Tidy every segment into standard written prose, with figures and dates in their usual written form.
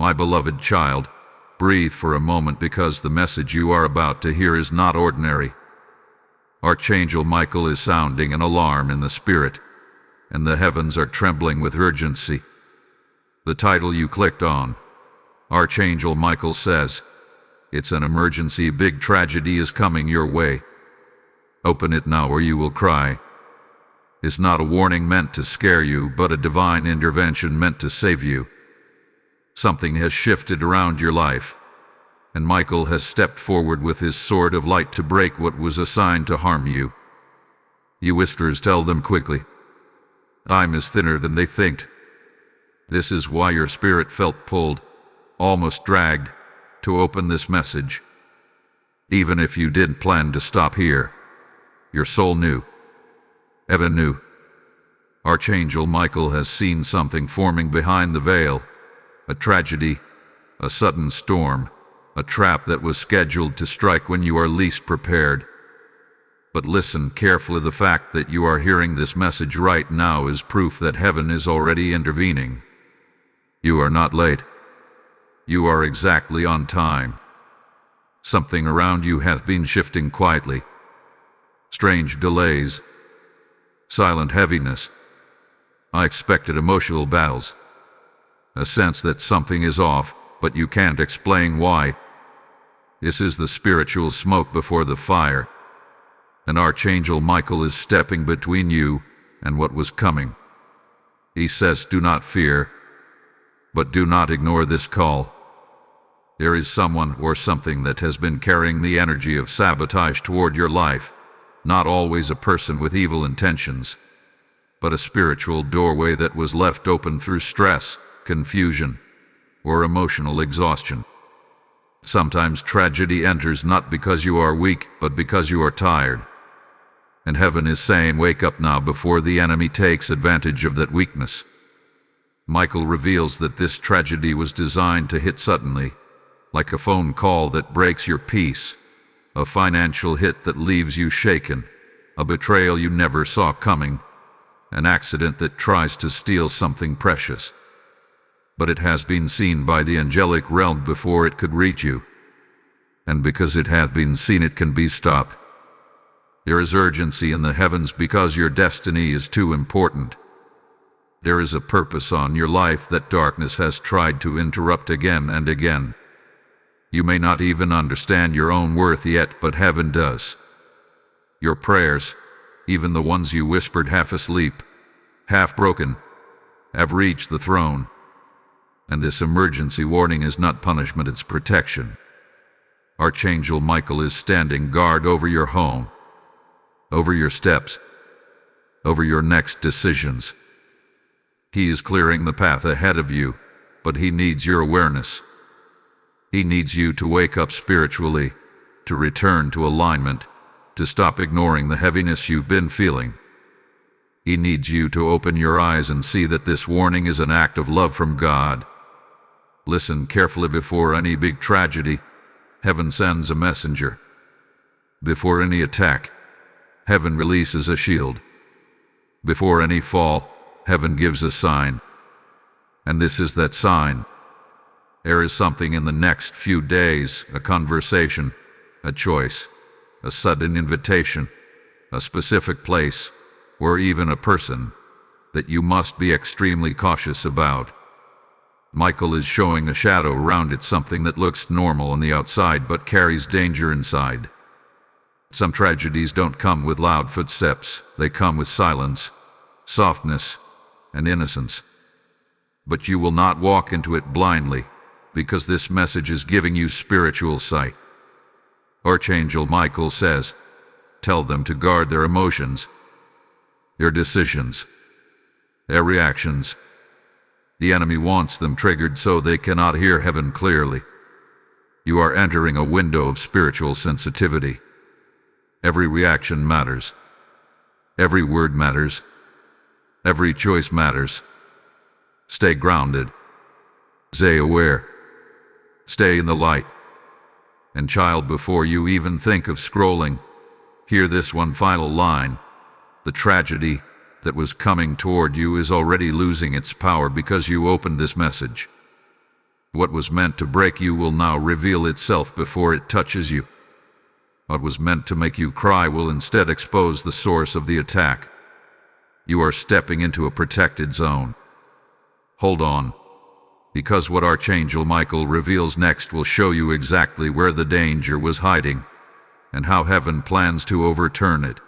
My beloved child, breathe for a moment, because the message you are about to hear is not ordinary. Archangel Michael is sounding an alarm in the spirit, and the heavens are trembling with urgency. The title you clicked on, Archangel Michael says, it's an emergency. Big tragedy is coming your way. Open it now or you will cry. It's not a warning meant to scare you, but a divine intervention meant to save you. Something has shifted around your life, and Michael has stepped forward with his sword of light to break what was assigned to harm you. You whispers tell them quickly, time is thinner than they think. This is why your spirit felt pulled, almost dragged, to open this message. Even if you didn't plan to stop here, your soul knew. Heaven knew. Archangel Michael has seen something forming behind the veil. A tragedy, a sudden storm, a trap that was scheduled to strike when you are least prepared. But listen carefully. The fact that you are hearing this message right now is proof that heaven is already intervening. You are not late. You are exactly on time. Something around you has been shifting quietly. Strange delays, silent heaviness, unexpected emotional battles. A sense that something is off, but you can't explain why. This is the spiritual smoke before the fire. And Archangel Michael is stepping between you and what was coming. He says, do not fear, but do not ignore this call. There is someone or something that has been carrying the energy of sabotage toward your life. Not always a person with evil intentions, but a spiritual doorway that was left open through stress, confusion, or emotional exhaustion. Sometimes tragedy enters not because you are weak, but because you are tired. And heaven is saying, wake up now before the enemy takes advantage of that weakness. Michael reveals that this tragedy was designed to hit suddenly, like a phone call that breaks your peace, a financial hit that leaves you shaken, a betrayal you never saw coming, an accident that tries to steal something precious. But it has been seen by the angelic realm before it could reach you. And because it hath been seen, it can be stopped. There is urgency in the heavens because your destiny is too important. There is a purpose on your life that darkness has tried to interrupt again and again. You may not even understand your own worth yet, but heaven does. Your prayers, even the ones you whispered half asleep, half broken, have reached the throne. And this emergency warning is not punishment, it's protection. Archangel Michael is standing guard over your home, over your steps, over your next decisions. He is clearing the path ahead of you, but he needs your awareness. He needs you to wake up spiritually, to return to alignment, to stop ignoring the heaviness you've been feeling. He needs you to open your eyes and see that this warning is an act of love from God. Listen carefully. Before any big tragedy, heaven sends a messenger. Before any attack, heaven releases a shield. Before any fall, heaven gives a sign. And this is that sign. There is something in the next few days, a conversation, a choice, a sudden invitation, a specific place, or even a person that you must be extremely cautious about. Michael is showing a shadow around it, something that looks normal on the outside but carries danger inside. Some tragedies don't come with loud footsteps, they come with silence, softness, and innocence. But you will not walk into it blindly, because this message is giving you spiritual sight. Archangel Michael says, tell them to guard their emotions, their decisions, their reactions. The enemy wants them triggered so they cannot hear heaven clearly. You are entering a window of spiritual sensitivity. Every reaction matters. Every word matters. Every choice matters. Stay grounded. Stay aware. Stay in the light. And child, before you even think of scrolling, hear this one final line. The tragedy that was coming toward you is already losing its power because you opened this message. What was meant to break you will now reveal itself before it touches you. What was meant to make you cry will instead expose the source of the attack. You are stepping into a protected zone. Hold on, because what Archangel Michael reveals next will show you exactly where the danger was hiding and how heaven plans to overturn it.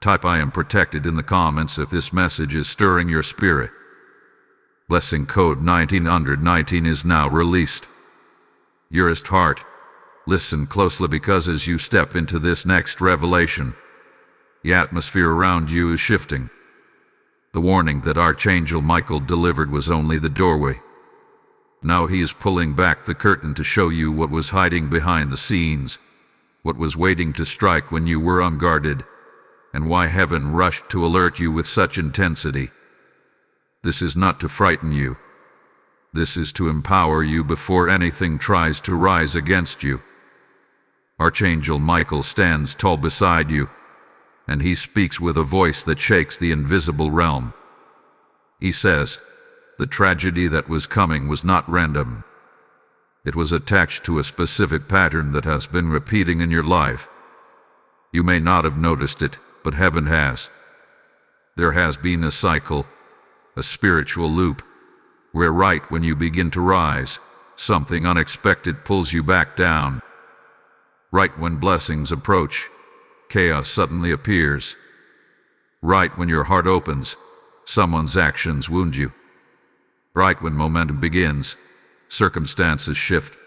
Type "I am protected" in the comments if this message is stirring your spirit. Blessing code 1919 is now released. Dearest heart, listen closely, because as you step into this next revelation, the atmosphere around you is shifting. The warning that Archangel Michael delivered was only the doorway. Now he is pulling back the curtain to show you what was hiding behind the scenes, what was waiting to strike when you were unguarded, and why heaven rushed to alert you with such intensity. This is not to frighten you. This is to empower you before anything tries to rise against you. Archangel Michael stands tall beside you, and he speaks with a voice that shakes the invisible realm. He says, the tragedy that was coming was not random. It was attached to a specific pattern that has been repeating in your life. You may not have noticed it, but heaven has. There has been a cycle, a spiritual loop, where right when you begin to rise, something unexpected pulls you back down. Right when blessings approach, chaos suddenly appears. Right when your heart opens, someone's actions wound you. Right when momentum begins, circumstances shift.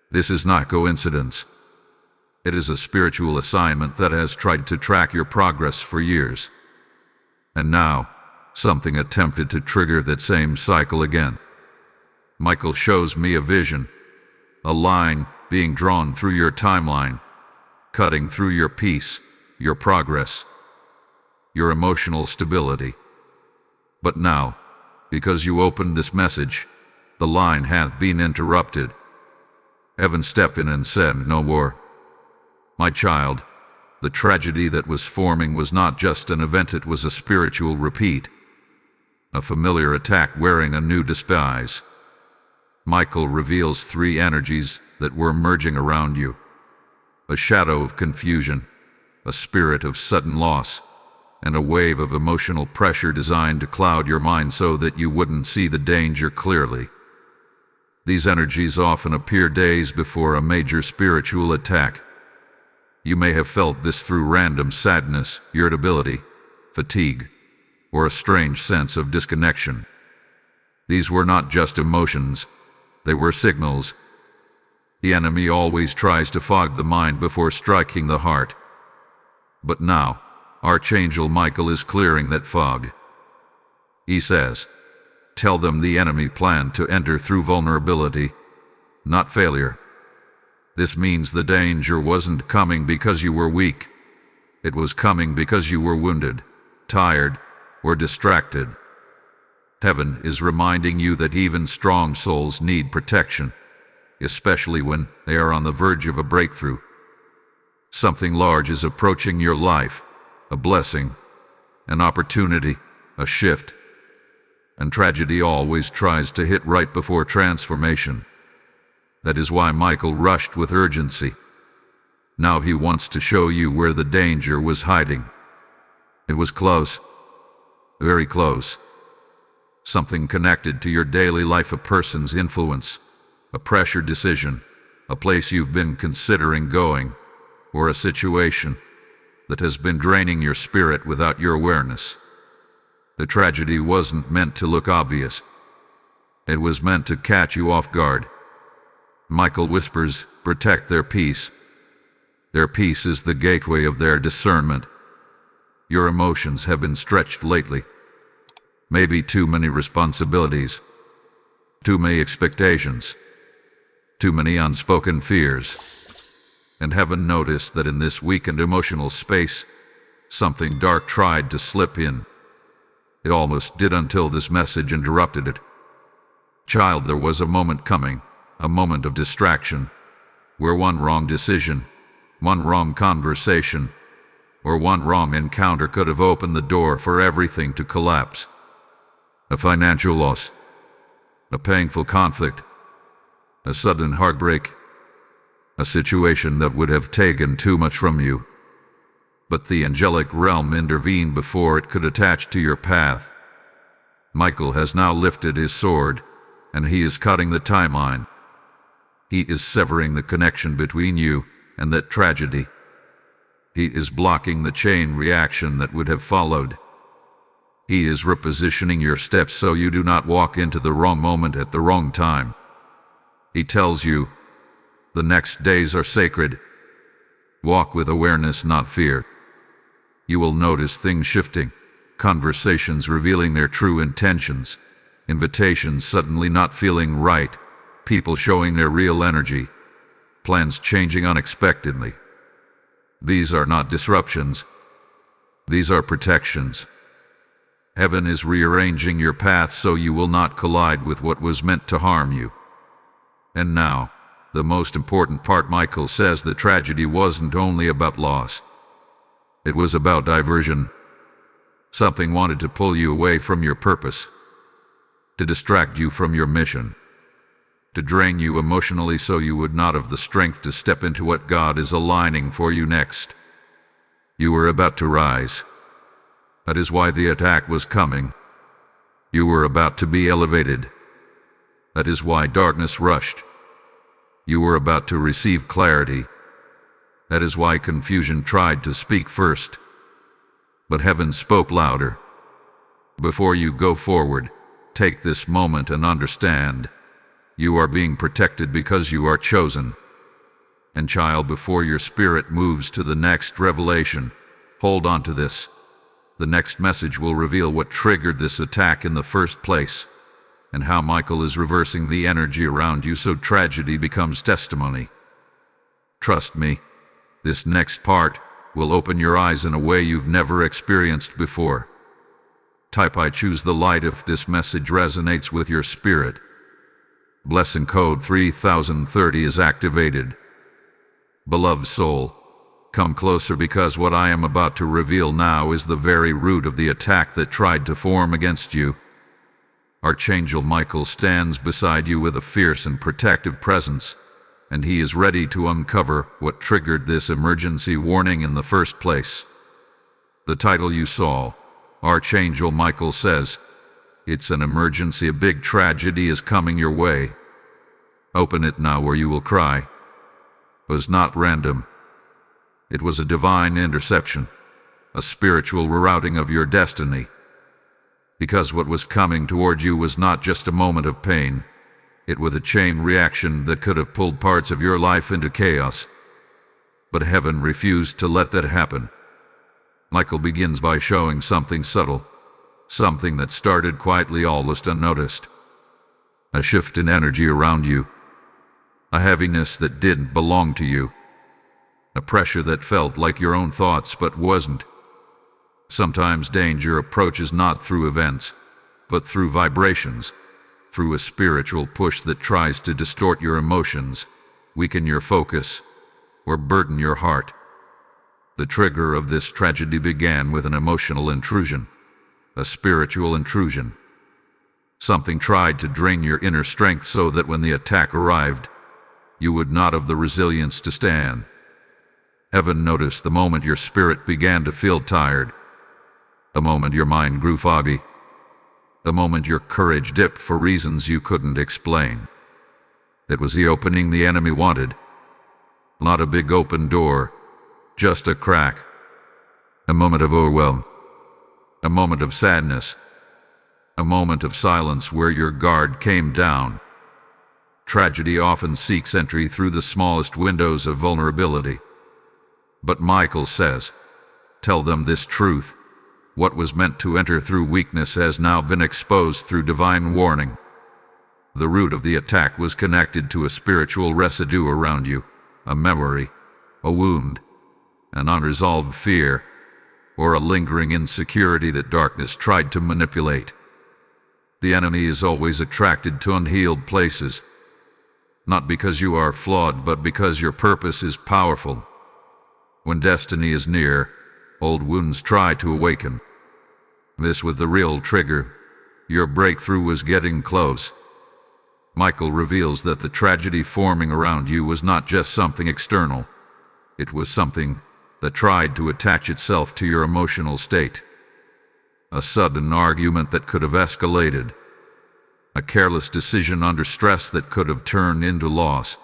This is not coincidence. It is a spiritual assignment that has tried to track your progress for years. And now, something attempted to trigger that same cycle again. Michael shows me a vision, a line being drawn through your timeline, cutting through your peace, your progress, your emotional stability. But now, because you opened this message, the line hath been interrupted. Heaven stepped in and said, "No more." My child, the tragedy that was forming was not just an event, it was a spiritual repeat. A familiar attack wearing a new disguise. Michael reveals three energies that were merging around you. A shadow of confusion, a spirit of sudden loss, and a wave of emotional pressure designed to cloud your mind so that you wouldn't see the danger clearly. These energies often appear days before a major spiritual attack. You may have felt this through random sadness, irritability, fatigue, or a strange sense of disconnection. These were not just emotions, they were signals. The enemy always tries to fog the mind before striking the heart. But now, Archangel Michael is clearing that fog. He says, tell them the enemy planned to enter through vulnerability, not failure. This means the danger wasn't coming because you were weak. It was coming because you were wounded, tired, or distracted. Heaven is reminding you that even strong souls need protection, especially when they are on the verge of a breakthrough. Something large is approaching your life, a blessing, an opportunity, a shift. And tragedy always tries to hit right before transformation. That is why Michael rushed with urgency. Now he wants to show you where the danger was hiding. It was close. Very close. Something connected to your daily life, a person's influence, a pressure decision, a place you've been considering going, or a situation that has been draining your spirit without your awareness. The tragedy wasn't meant to look obvious. It was meant to catch you off guard. Michael whispers, protect their peace. Their peace is the gateway of their discernment. Your emotions have been stretched lately. Maybe too many responsibilities, too many expectations, too many unspoken fears. And heaven noticed that in this weakened emotional space, something dark tried to slip in. It almost did until this message interrupted it. Child, there was a moment coming, a moment of distraction, where one wrong decision, one wrong conversation, or one wrong encounter could have opened the door for everything to collapse. A financial loss, a painful conflict, a sudden heartbreak, a situation that would have taken too much from you. But the angelic realm intervened before it could attach to your path. Michael has now lifted his sword, and he is cutting the timeline. He is severing the connection between you and that tragedy. He is blocking the chain reaction that would have followed. He is repositioning your steps so you do not walk into the wrong moment at the wrong time. He tells you, the next days are sacred. Walk with awareness, not fear. You will notice things shifting, conversations revealing their true intentions, invitations suddenly not feeling right, people showing their real energy, plans changing unexpectedly. These are not disruptions. These are protections. Heaven is rearranging your path so you will not collide with what was meant to harm you. And now, the most important part. Michael says the tragedy wasn't only about loss. It was about diversion. Something wanted to pull you away from your purpose, to distract you from your mission, to drain you emotionally so you would not have the strength to step into what God is aligning for you next. You were about to rise. That is why the attack was coming. You were about to be elevated. That is why darkness rushed. You were about to receive clarity. That is why confusion tried to speak first. But heaven spoke louder. Before you go forward, take this moment and understand. You are being protected because you are chosen. And child, before your spirit moves to the next revelation, hold on to this. The next message will reveal what triggered this attack in the first place, and how Michael is reversing the energy around you so tragedy becomes testimony. Trust me, this next part will open your eyes in a way you've never experienced before. Type I choose the light if this message resonates with your spirit. Blessing code 3030 is activated. Beloved soul, come closer because what I am about to reveal now is the very root of the attack that tried to form against you. Archangel Michael stands beside you with a fierce and protective presence, and he is ready to uncover what triggered this emergency warning in the first place. The title you saw, Archangel Michael says, it's an emergency, a big tragedy is coming your way. Open it now or you will cry. It was not random. It was a divine interception, a spiritual rerouting of your destiny. Because what was coming toward you was not just a moment of pain, it was a chain reaction that could have pulled parts of your life into chaos. But heaven refused to let that happen. Michael begins by showing something subtle, something that started quietly, almost unnoticed. A shift in energy around you, a heaviness that didn't belong to you. A pressure that felt like your own thoughts but wasn't. Sometimes danger approaches not through events, but through vibrations, through a spiritual push that tries to distort your emotions, weaken your focus, or burden your heart. The trigger of this tragedy began with an emotional intrusion, a spiritual intrusion. Something tried to drain your inner strength so that when the attack arrived, you would not have the resilience to stand. Heaven noticed the moment your spirit began to feel tired, the moment your mind grew foggy, the moment your courage dipped for reasons you couldn't explain. It was the opening the enemy wanted. Not a big open door, just a crack. A moment of overwhelm, a moment of sadness, a moment of silence where your guard came down. Tragedy often seeks entry through the smallest windows of vulnerability. But Michael says, tell them this truth. What was meant to enter through weakness has now been exposed through divine warning. The root of the attack was connected to a spiritual residue around you, a memory, a wound, an unresolved fear, or a lingering insecurity that darkness tried to manipulate. The enemy is always attracted to unhealed places, not because you are flawed, but because your purpose is powerful. When destiny is near, old wounds try to awaken. This was the real trigger. Your breakthrough was getting close. Michael reveals that the tragedy forming around you was not just something external. It was something that tried to attach itself to your emotional state. A sudden argument that could have escalated. A careless decision under stress that could have turned into loss.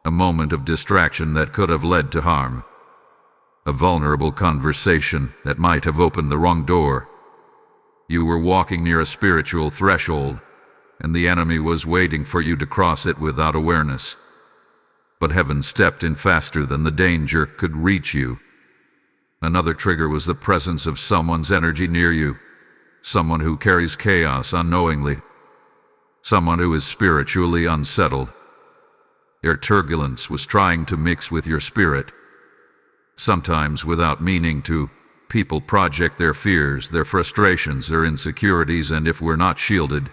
A moment of distraction that could have led to harm. A vulnerable conversation that might have opened the wrong door. You were walking near a spiritual threshold, and the enemy was waiting for you to cross it without awareness. But heaven stepped in faster than the danger could reach you. Another trigger was the presence of someone's energy near you, someone who carries chaos unknowingly, someone who is spiritually unsettled. Their turbulence was trying to mix with your spirit. Sometimes without meaning to, people project their fears, their frustrations, their insecurities, and if we're not shielded,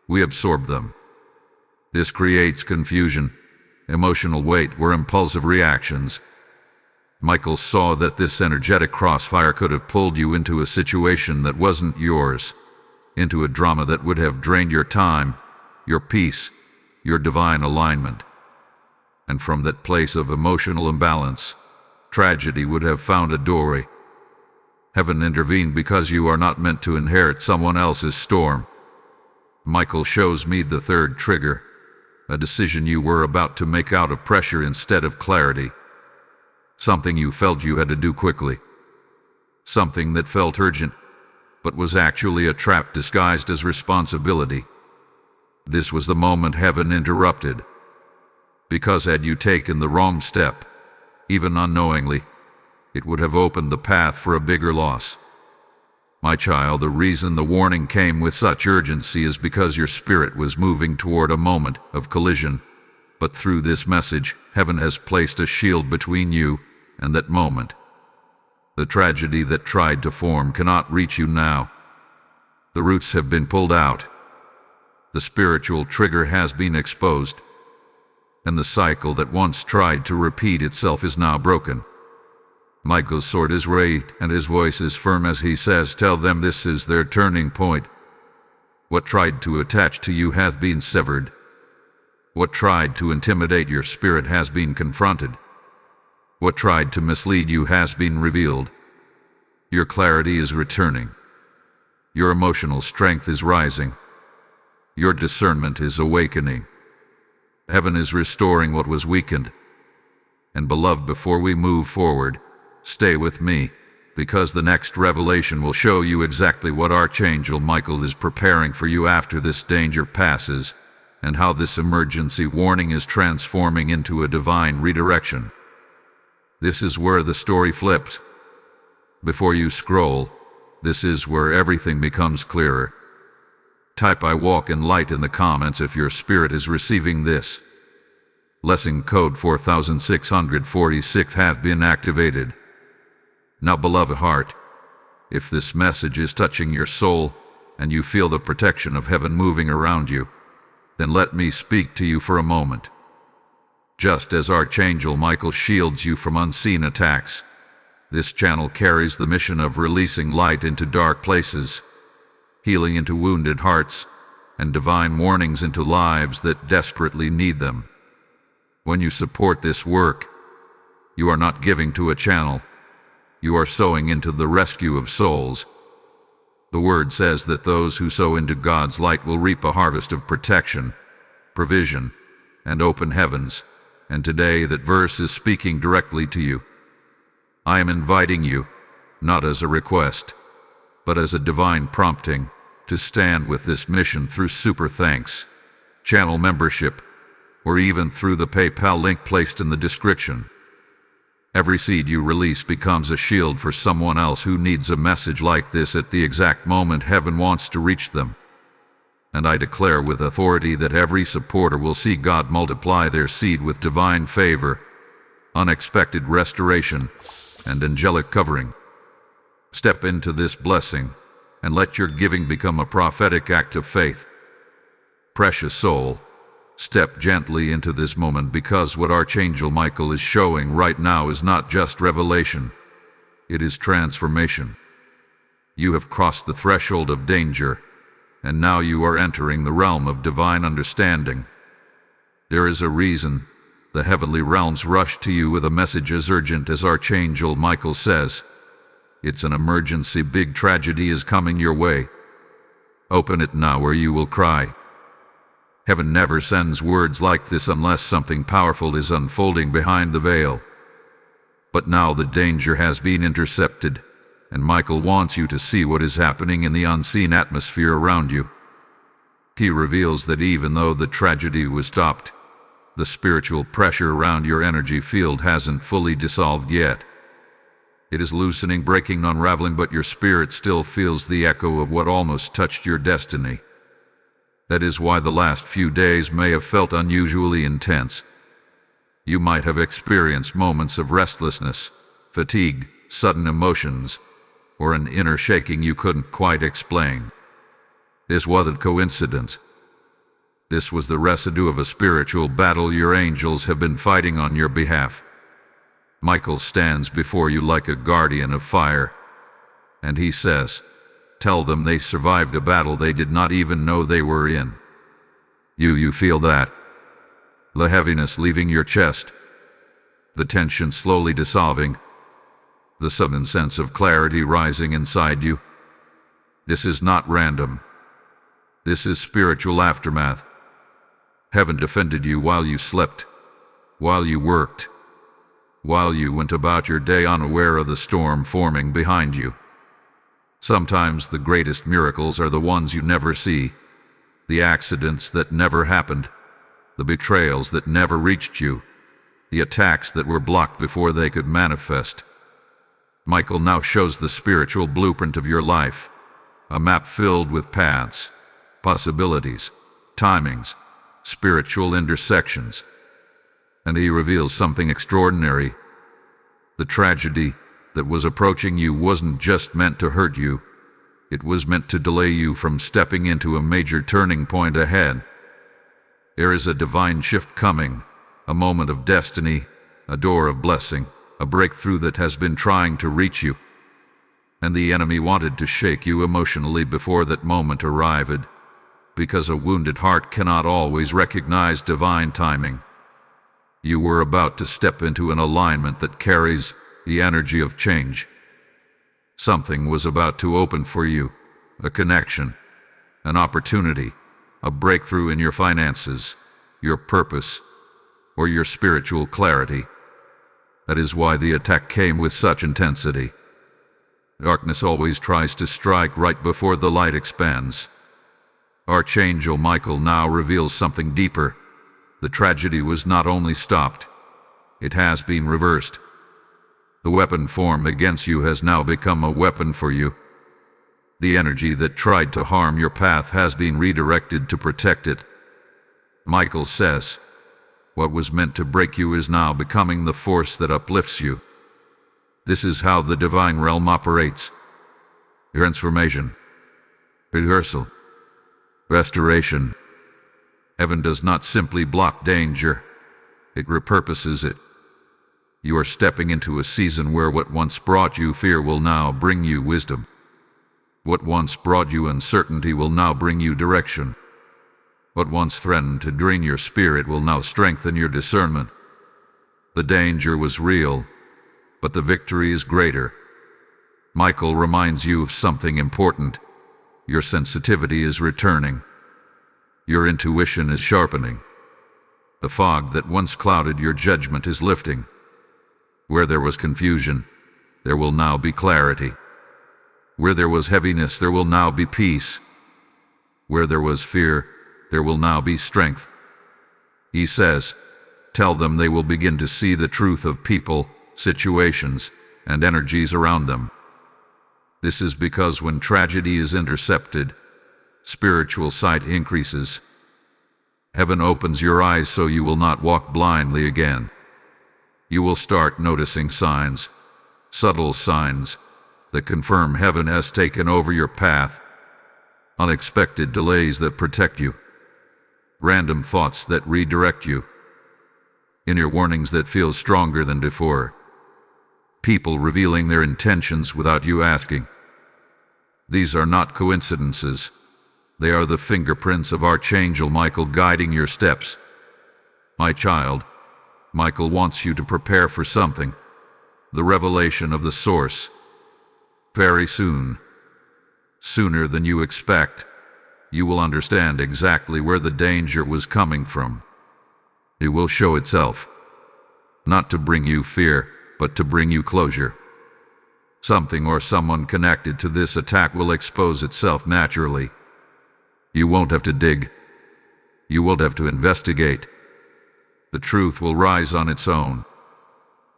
we absorb them. This creates confusion, emotional weight, or impulsive reactions. Michael saw that this energetic crossfire could have pulled you into a situation that wasn't yours, into a drama that would have drained your time, your peace, your divine alignment. And from that place of emotional imbalance, tragedy would have found a doorway. Heaven intervened because you are not meant to inherit someone else's storm. Michael shows me the third trigger, a decision you were about to make out of pressure instead of clarity. Something you felt you had to do quickly. Something that felt urgent, but was actually a trap disguised as responsibility. This was the moment heaven interrupted. Because had you taken the wrong step, even unknowingly, it would have opened the path for a bigger loss. My child, the reason the warning came with such urgency is because your spirit was moving toward a moment of collision. But through this message, heaven has placed a shield between you and that moment. The tragedy that tried to form cannot reach you now. The roots have been pulled out. The spiritual trigger has been exposed. And the cycle that once tried to repeat itself is now broken. Michael's sword is raised, and his voice is firm as he says, "Tell them this is their turning point. What tried to attach to you hath been severed. What tried to intimidate your spirit has been confronted. What tried to mislead you has been revealed. Your clarity is returning. Your emotional strength is rising. Your discernment is awakening. Heaven is restoring what was weakened. And beloved, before we move forward, stay with me, because the next revelation will show you exactly what Archangel Michael is preparing for you after this danger passes, and how this emergency warning is transforming into a divine redirection. This is where the story flips. Before you scroll, this is where everything becomes clearer. Type "I walk in light" in the comments if your spirit is receiving this. Lesson code 4646 have been activated. Now, beloved heart, if this message is touching your soul and you feel the protection of heaven moving around you, then let me speak to you for a moment. Just as Archangel Michael shields you from unseen attacks, this channel carries the mission of releasing light into dark places, healing into wounded hearts, and divine warnings into lives that desperately need them. When you support this work, you are not giving to a channel. You are sowing into the rescue of souls. The word says that those who sow into God's light will reap a harvest of protection, provision, and open heavens. And today that verse is speaking directly to you. I am inviting you, not as a request, but as a divine prompting, to stand with this mission through super thanks, channel membership, or even through the PayPal link placed in the description. Every seed you release becomes a shield for someone else who needs a message like this at the exact moment heaven wants to reach them. And I declare with authority that every supporter will see God multiply their seed with divine favor, unexpected restoration, and angelic covering. Step into this blessing, and let your giving become a prophetic act of faith. Precious soul, step gently into this moment, because what Archangel Michael is showing right now is not just revelation, it is transformation. You have crossed the threshold of danger, and now you are entering the realm of divine understanding. There is a reason the heavenly realms rush to you with a message as urgent as Archangel Michael says. It's an emergency. Big tragedy is coming your way. Open it now or you will cry. Heaven never sends words like this unless something powerful is unfolding behind the veil. But now the danger has been intercepted, and Michael wants you to see what is happening in the unseen atmosphere around you. He reveals that even though the tragedy was stopped, the spiritual pressure around your energy field hasn't fully dissolved yet. It is loosening, breaking, unraveling, but your spirit still feels the echo of what almost touched your destiny. That is why the last few days may have felt unusually intense. You might have experienced moments of restlessness, fatigue, sudden emotions, or an inner shaking you couldn't quite explain. This wasn't coincidence. This was the residue of a spiritual battle your angels have been fighting on your behalf. Michael stands before you like a guardian of fire, and he says, tell them they survived a battle they did not even know they were in. You feel that? The heaviness leaving your chest, the tension slowly dissolving, the sudden sense of clarity rising inside you. This is not random. This is spiritual aftermath. Heaven defended you while you slept, while you worked, while you went about your day unaware of the storm forming behind you. Sometimes the greatest miracles are the ones you never see, the accidents that never happened, the betrayals that never reached you, the attacks that were blocked before they could manifest. Michael now shows the spiritual blueprint of your life, a map filled with paths, possibilities, timings, spiritual intersections. And he reveals something extraordinary. The tragedy that was approaching you wasn't just meant to hurt you. It was meant to delay you from stepping into a major turning point ahead. There is a divine shift coming, a moment of destiny, a door of blessing, a breakthrough that has been trying to reach you. And the enemy wanted to shake you emotionally before that moment arrived, because a wounded heart cannot always recognize divine timing. You were about to step into an alignment that carries the energy of change. Something was about to open for you, a connection, an opportunity, a breakthrough in your finances, your purpose, or your spiritual clarity. That is why the attack came with such intensity. Darkness always tries to strike right before the light expands. Archangel Michael now reveals something deeper. The tragedy was not only stopped, it has been reversed. The weapon formed against you has now become a weapon for you. The energy that tried to harm your path has been redirected to protect it. Michael says, what was meant to break you is now becoming the force that uplifts you. This is how the divine realm operates. Transformation, rehearsal, restoration. Heaven does not simply block danger, it repurposes it. You are stepping into a season where what once brought you fear will now bring you wisdom. What once brought you uncertainty will now bring you direction. What once threatened to drain your spirit will now strengthen your discernment. The danger was real, but the victory is greater. Michael reminds you of something important. Your sensitivity is returning. Your intuition is sharpening. The fog that once clouded your judgment is lifting. Where there was confusion, there will now be clarity. Where there was heaviness, there will now be peace. Where there was fear, there will now be strength. He says, tell them they will begin to see the truth of people, situations, and energies around them. This is because when tragedy is intercepted, spiritual sight increases. Heaven opens your eyes so you will not walk blindly again. You will start noticing signs, subtle signs, that confirm heaven has taken over your path. Unexpected delays that protect you. Random thoughts that redirect you. Inner warnings that feel stronger than before. People revealing their intentions without you asking. These are not coincidences. They are the fingerprints of Archangel Michael guiding your steps. My child, Michael wants you to prepare for something, the revelation of the source. Very soon, sooner than you expect, you will understand exactly where the danger was coming from. It will show itself, not to bring you fear, but to bring you closure. Something or someone connected to this attack will expose itself naturally. You won't have to dig. You won't have to investigate. The truth will rise on its own.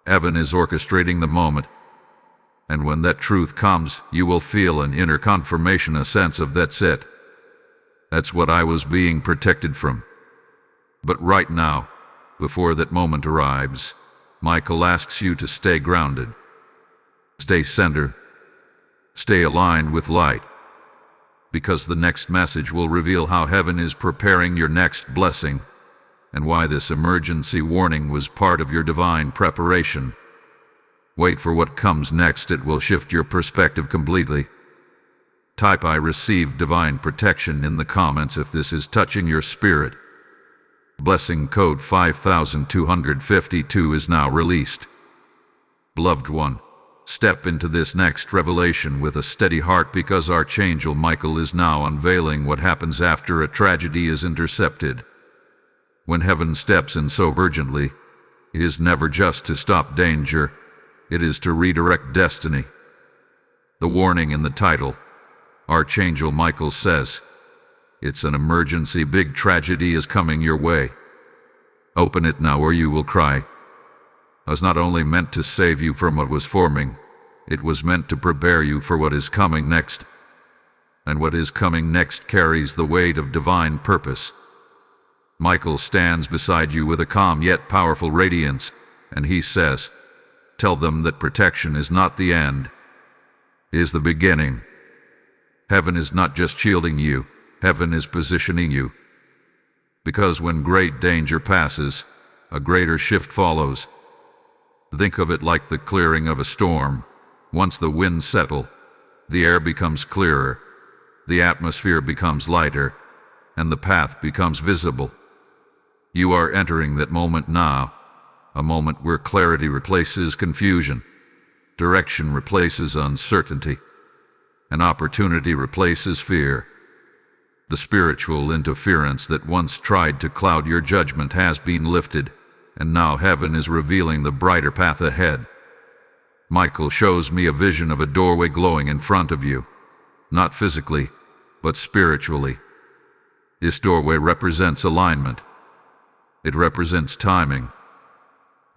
Heaven is orchestrating the moment, and when that truth comes, you will feel an inner confirmation, a sense of that's it. That's what I was being protected from. But right now, before that moment arrives, Michael asks you to stay grounded. Stay centered. Stay aligned with light. Because the next message will reveal how heaven is preparing your next blessing, and why this emergency warning was part of your divine preparation. Wait for what comes next. It will shift your perspective completely. Type "I receive divine protection" in the comments if this is touching your spirit. Blessing code 5252 is now released. Beloved one, step into this next revelation with a steady heart, because Archangel Michael is now unveiling what happens after a tragedy is intercepted. When heaven steps in so urgently, it is never just to stop danger, it is to redirect destiny. The warning in the title, Archangel Michael says, it's an emergency, big tragedy is coming your way. Open it now or you will cry. It was not only meant to save you from what was forming, it was meant to prepare you for what is coming next. And what is coming next carries the weight of divine purpose. Michael stands beside you with a calm yet powerful radiance, and he says, tell them that protection is not the end, it is the beginning. Heaven is not just shielding you, heaven is positioning you. Because when great danger passes, a greater shift follows. Think of it like the clearing of a storm. Once the winds settle, the air becomes clearer, the atmosphere becomes lighter, and the path becomes visible. You are entering that moment now, a moment where clarity replaces confusion, direction replaces uncertainty, and opportunity replaces fear. The spiritual interference that once tried to cloud your judgment has been lifted, and now heaven is revealing the brighter path ahead. Michael shows me a vision of a doorway glowing in front of you, not physically, but spiritually. This doorway represents alignment. It represents timing.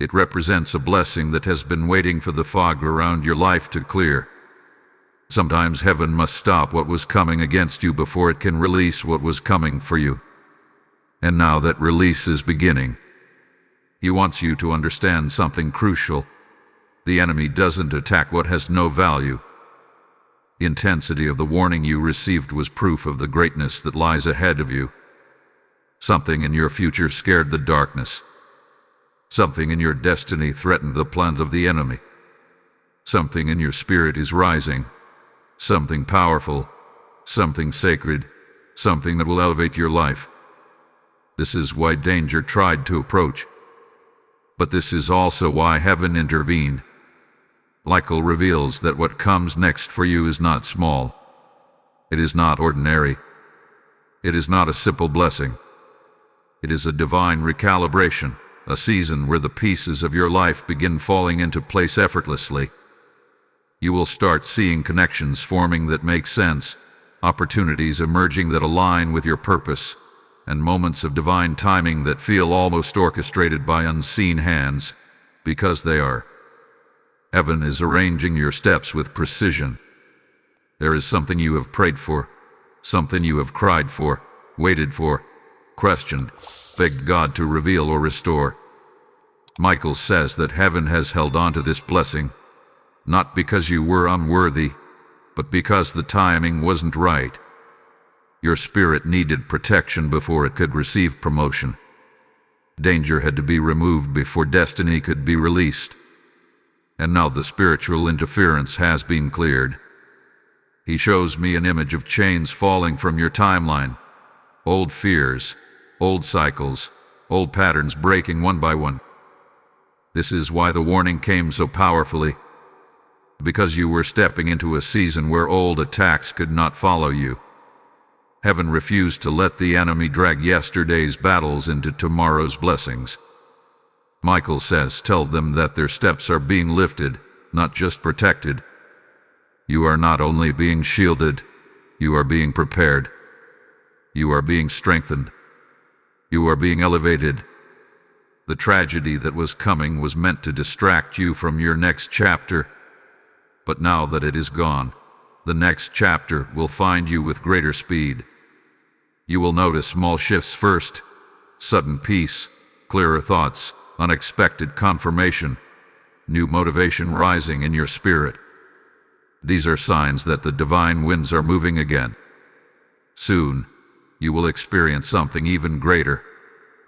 It represents a blessing that has been waiting for the fog around your life to clear. Sometimes heaven must stop what was coming against you before it can release what was coming for you. And now that release is beginning. He wants you to understand something crucial. The enemy doesn't attack what has no value. The intensity of the warning you received was proof of the greatness that lies ahead of you. Something in your future scared the darkness. Something in your destiny threatened the plans of the enemy. Something in your spirit is rising. Something powerful, something sacred, something that will elevate your life. This is why danger tried to approach. But this is also why heaven intervened. Michael reveals that what comes next for you is not small. It is not ordinary. It is not a simple blessing. It is a divine recalibration, a season where the pieces of your life begin falling into place effortlessly. You will start seeing connections forming that make sense, opportunities emerging that align with your purpose, and moments of divine timing that feel almost orchestrated by unseen hands, because they are. Heaven is arranging your steps with precision. There is something you have prayed for, something you have cried for, waited for, questioned, begged God to reveal or restore. Michael says that heaven has held on to this blessing, not because you were unworthy, but because the timing wasn't right. Your spirit needed protection before it could receive promotion. Danger had to be removed before destiny could be released. And now the spiritual interference has been cleared. He shows me an image of chains falling from your timeline. Old fears, old cycles, old patterns breaking one by one. This is why the warning came so powerfully. Because you were stepping into a season where old attacks could not follow you. Heaven refused to let the enemy drag yesterday's battles into tomorrow's blessings. Michael says, tell them that their steps are being lifted, not just protected. You are not only being shielded, you are being prepared. You are being strengthened. You are being elevated. The tragedy that was coming was meant to distract you from your next chapter. But now that it is gone, the next chapter will find you with greater speed. You will notice small shifts first, sudden peace, clearer thoughts, unexpected confirmation, new motivation rising in your spirit. These are signs that the divine winds are moving again. Soon, you will experience something even greater,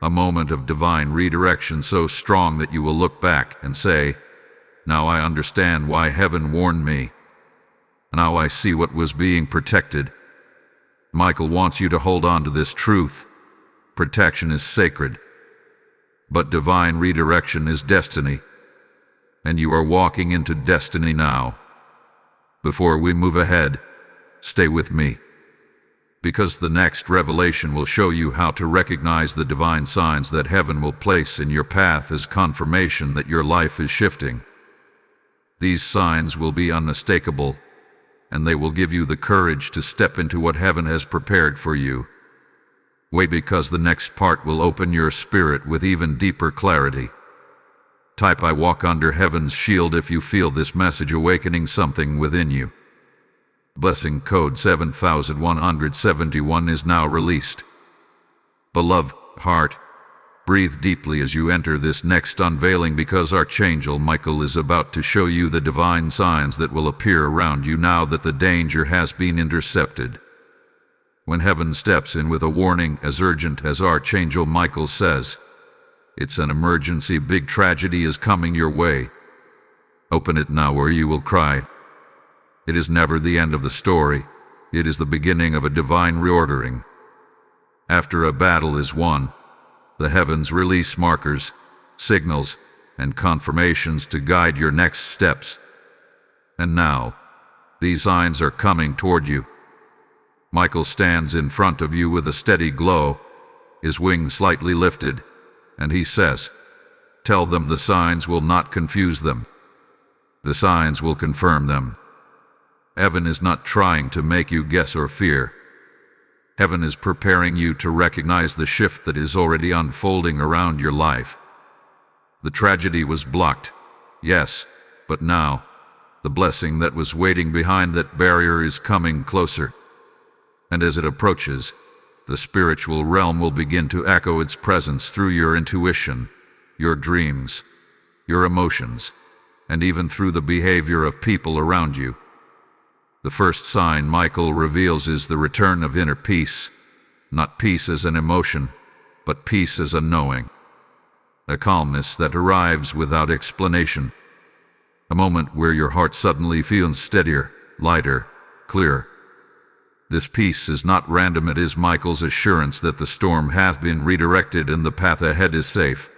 a moment of divine redirection so strong that you will look back and say, now I understand why heaven warned me. Now I see what was being protected. Michael wants you to hold on to this truth. Protection is sacred, but divine redirection is destiny, and you are walking into destiny now. Before we move ahead, stay with me, because the next revelation will show you how to recognize the divine signs that heaven will place in your path as confirmation that your life is shifting. These signs will be unmistakable, and they will give you the courage to step into what heaven has prepared for you. Wait, because the next part will open your spirit with even deeper clarity. Type I walk under heaven's shield if you feel this message awakening something within you. Blessing code 7171 is now released. Beloved heart, breathe deeply as you enter this next unveiling, because Archangel Michael is about to show you the divine signs that will appear around you now that the danger has been intercepted. When heaven steps in with a warning as urgent as Archangel Michael says, it's an emergency, big tragedy is coming your way. Open it now or you will cry. It is never the end of the story. It is the beginning of a divine reordering. After a battle is won, the heavens release markers, signals, and confirmations to guide your next steps. And now, these signs are coming toward you. Michael stands in front of you with a steady glow, his wings slightly lifted, and he says, tell them the signs will not confuse them. The signs will confirm them. Heaven is not trying to make you guess or fear. Heaven is preparing you to recognize the shift that is already unfolding around your life. The tragedy was blocked, yes, but now, the blessing that was waiting behind that barrier is coming closer. And as it approaches, the spiritual realm will begin to echo its presence through your intuition, your dreams, your emotions, and even through the behavior of people around you. The first sign Michael reveals is the return of inner peace, not peace as an emotion, but peace as a knowing. A calmness that arrives without explanation. A moment where your heart suddenly feels steadier, lighter, clearer. This peace is not random, it is Michael's assurance that the storm hath been redirected and the path ahead is safe.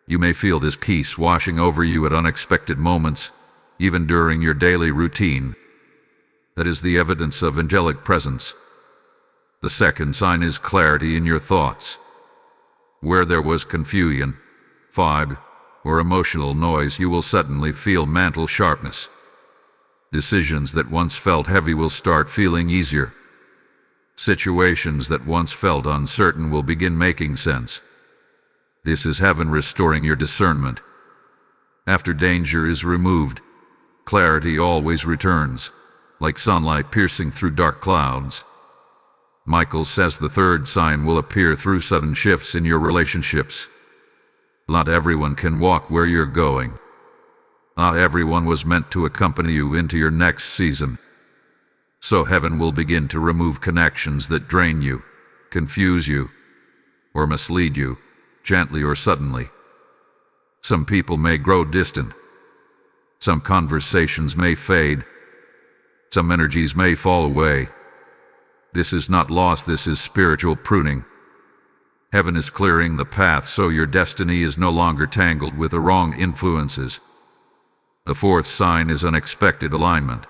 You may feel this peace washing over you at unexpected moments, even during your daily routine. That is the evidence of angelic presence. The second sign is clarity in your thoughts. Where there was confusion, fog, or emotional noise, you will suddenly feel mental sharpness. Decisions that once felt heavy will start feeling easier. Situations that once felt uncertain will begin making sense. This is heaven restoring your discernment. After danger is removed, clarity always returns, like sunlight piercing through dark clouds. Michael says the third sign will appear through sudden shifts in your relationships. Not everyone can walk where you're going. Not everyone was meant to accompany you into your next season. So heaven will begin to remove connections that drain you, confuse you, or mislead you, gently or suddenly. Some people may grow distant. Some conversations may fade. Some energies may fall away. This is not loss, this is spiritual pruning. Heaven is clearing the path so your destiny is no longer tangled with the wrong influences. The fourth sign is unexpected alignment.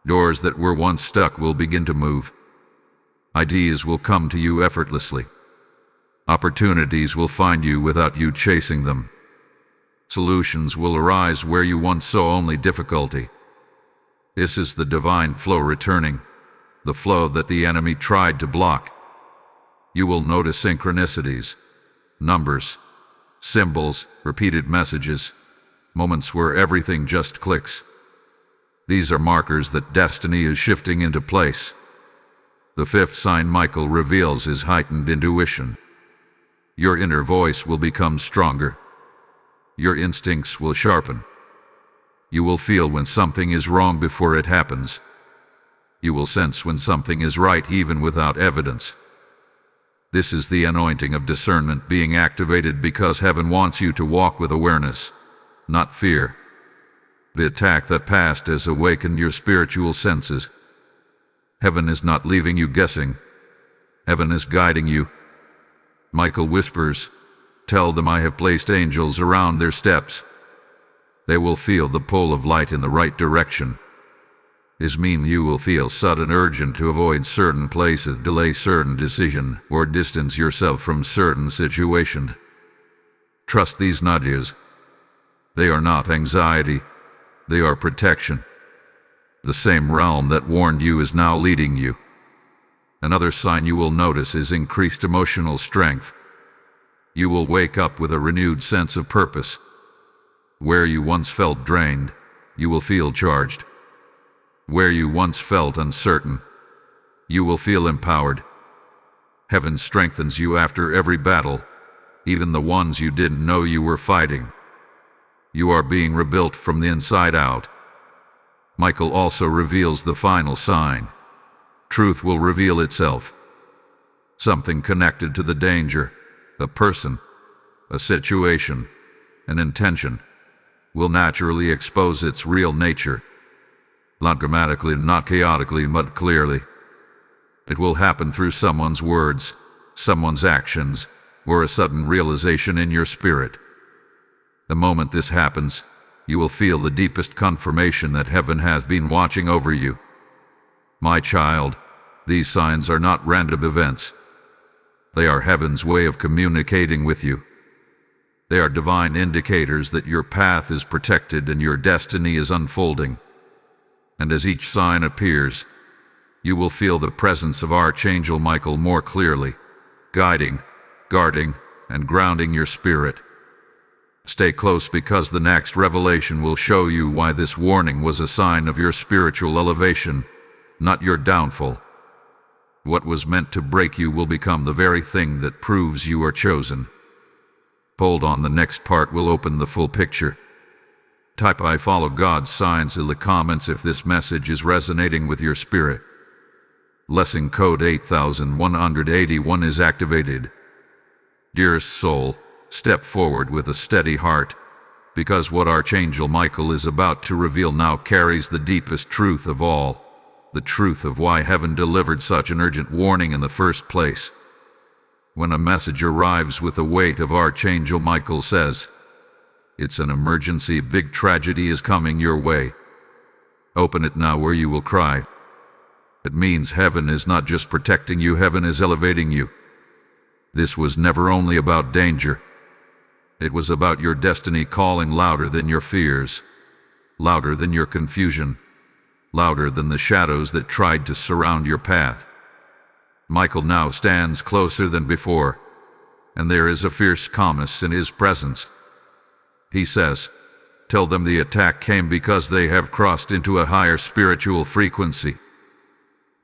Doors that were once stuck will begin to move. Ideas will come to you effortlessly. Opportunities will find you without you chasing them. Solutions will arise where you once saw only difficulty. This is the divine flow returning, the flow that the enemy tried to block. You will notice synchronicities, numbers, symbols, repeated messages, moments where everything just clicks. These are markers that destiny is shifting into place. The fifth sign Michael reveals is heightened intuition. Your inner voice will become stronger. Your instincts will sharpen. You will feel when something is wrong before it happens. You will sense when something is right even without evidence. This is the anointing of discernment being activated because heaven wants you to walk with awareness, not fear. The attack that passed has awakened your spiritual senses. Heaven is not leaving you guessing. Heaven is guiding you. Michael whispers, "Tell them I have placed angels around their steps. They will feel the pull of light in the right direction." This means you will feel sudden urgent to avoid certain places, delay certain decision, or distance yourself from certain situation. Trust these nudges. They are not anxiety. They are protection. The same realm that warned you is now leading you. Another sign you will notice is increased emotional strength. You will wake up with a renewed sense of purpose. Where you once felt drained, you will feel charged. Where you once felt uncertain, you will feel empowered. Heaven strengthens you after every battle, even the ones you didn't know you were fighting. You are being rebuilt from the inside out. Michael also reveals the final sign. Truth will reveal itself. Something connected to the danger, a person, a situation, an intention, will naturally expose its real nature. Not grammatically, not chaotically, but clearly. It will happen through someone's words, someone's actions, or a sudden realization in your spirit. The moment this happens, you will feel the deepest confirmation that heaven has been watching over you. My child, these signs are not random events. They are heaven's way of communicating with you. They are divine indicators that your path is protected and your destiny is unfolding. And as each sign appears, you will feel the presence of Archangel Michael more clearly, guiding, guarding, and grounding your spirit. Stay close because the next revelation will show you why this warning was a sign of your spiritual elevation, not your downfall. What was meant to break you will become the very thing that proves you are chosen. Hold on, the next part will open the full picture. Type "I follow God's signs" in the comments if this message is resonating with your spirit. Lesson code 8181 is activated. Dearest soul, step forward with a steady heart, because what Archangel Michael is about to reveal now carries the deepest truth of all, the truth of why heaven delivered such an urgent warning in the first place. When a message arrives with the weight of Archangel Michael says, "It's an emergency, big tragedy is coming your way," open it now or you will cry. It means heaven is not just protecting you, heaven is elevating you. This was never only about danger. It was about your destiny calling louder than your fears, louder than your confusion, louder than the shadows that tried to surround your path. Michael now stands closer than before, and there is a fierce calmness in his presence. He says, "Tell them the attack came because they have crossed into a higher spiritual frequency."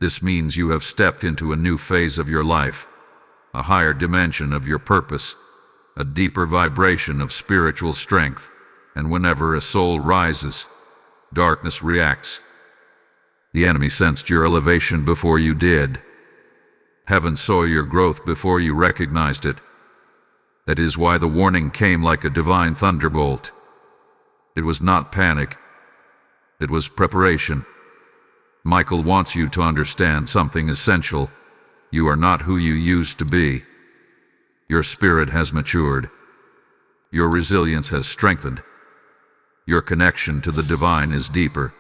This means you have stepped into a new phase of your life, a higher dimension of your purpose, a deeper vibration of spiritual strength, and whenever a soul rises, darkness reacts. The enemy sensed your elevation before you did. Heaven saw your growth before you recognized it. That is why the warning came like a divine thunderbolt. It was not panic. It was preparation. Michael wants you to understand something essential. You are not who you used to be. Your spirit has matured. Your resilience has strengthened. Your connection to the divine is deeper.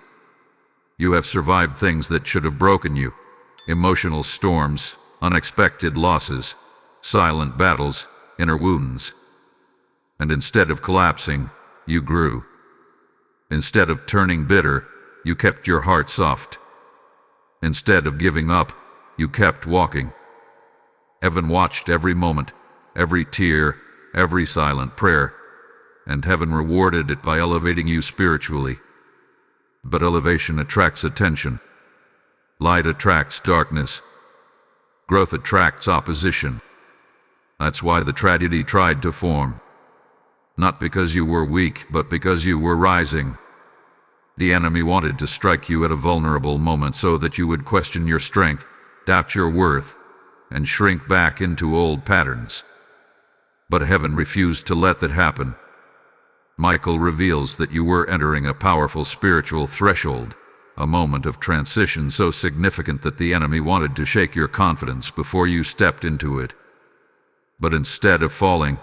You have survived things that should have broken you: emotional storms, unexpected losses, silent battles, inner wounds. And instead of collapsing, you grew. Instead of turning bitter, you kept your heart soft. Instead of giving up, you kept walking. Heaven watched every moment, every tear, every silent prayer, and heaven rewarded it by elevating you spiritually. But elevation attracts attention. Light attracts darkness. Growth attracts opposition. That's why the tragedy tried to form. Not because you were weak, but because you were rising. The enemy wanted to strike you at a vulnerable moment so that you would question your strength, doubt your worth, and shrink back into old patterns. But heaven refused to let that happen. Michael reveals that you were entering a powerful spiritual threshold, a moment of transition so significant that the enemy wanted to shake your confidence before you stepped into it. But instead of falling,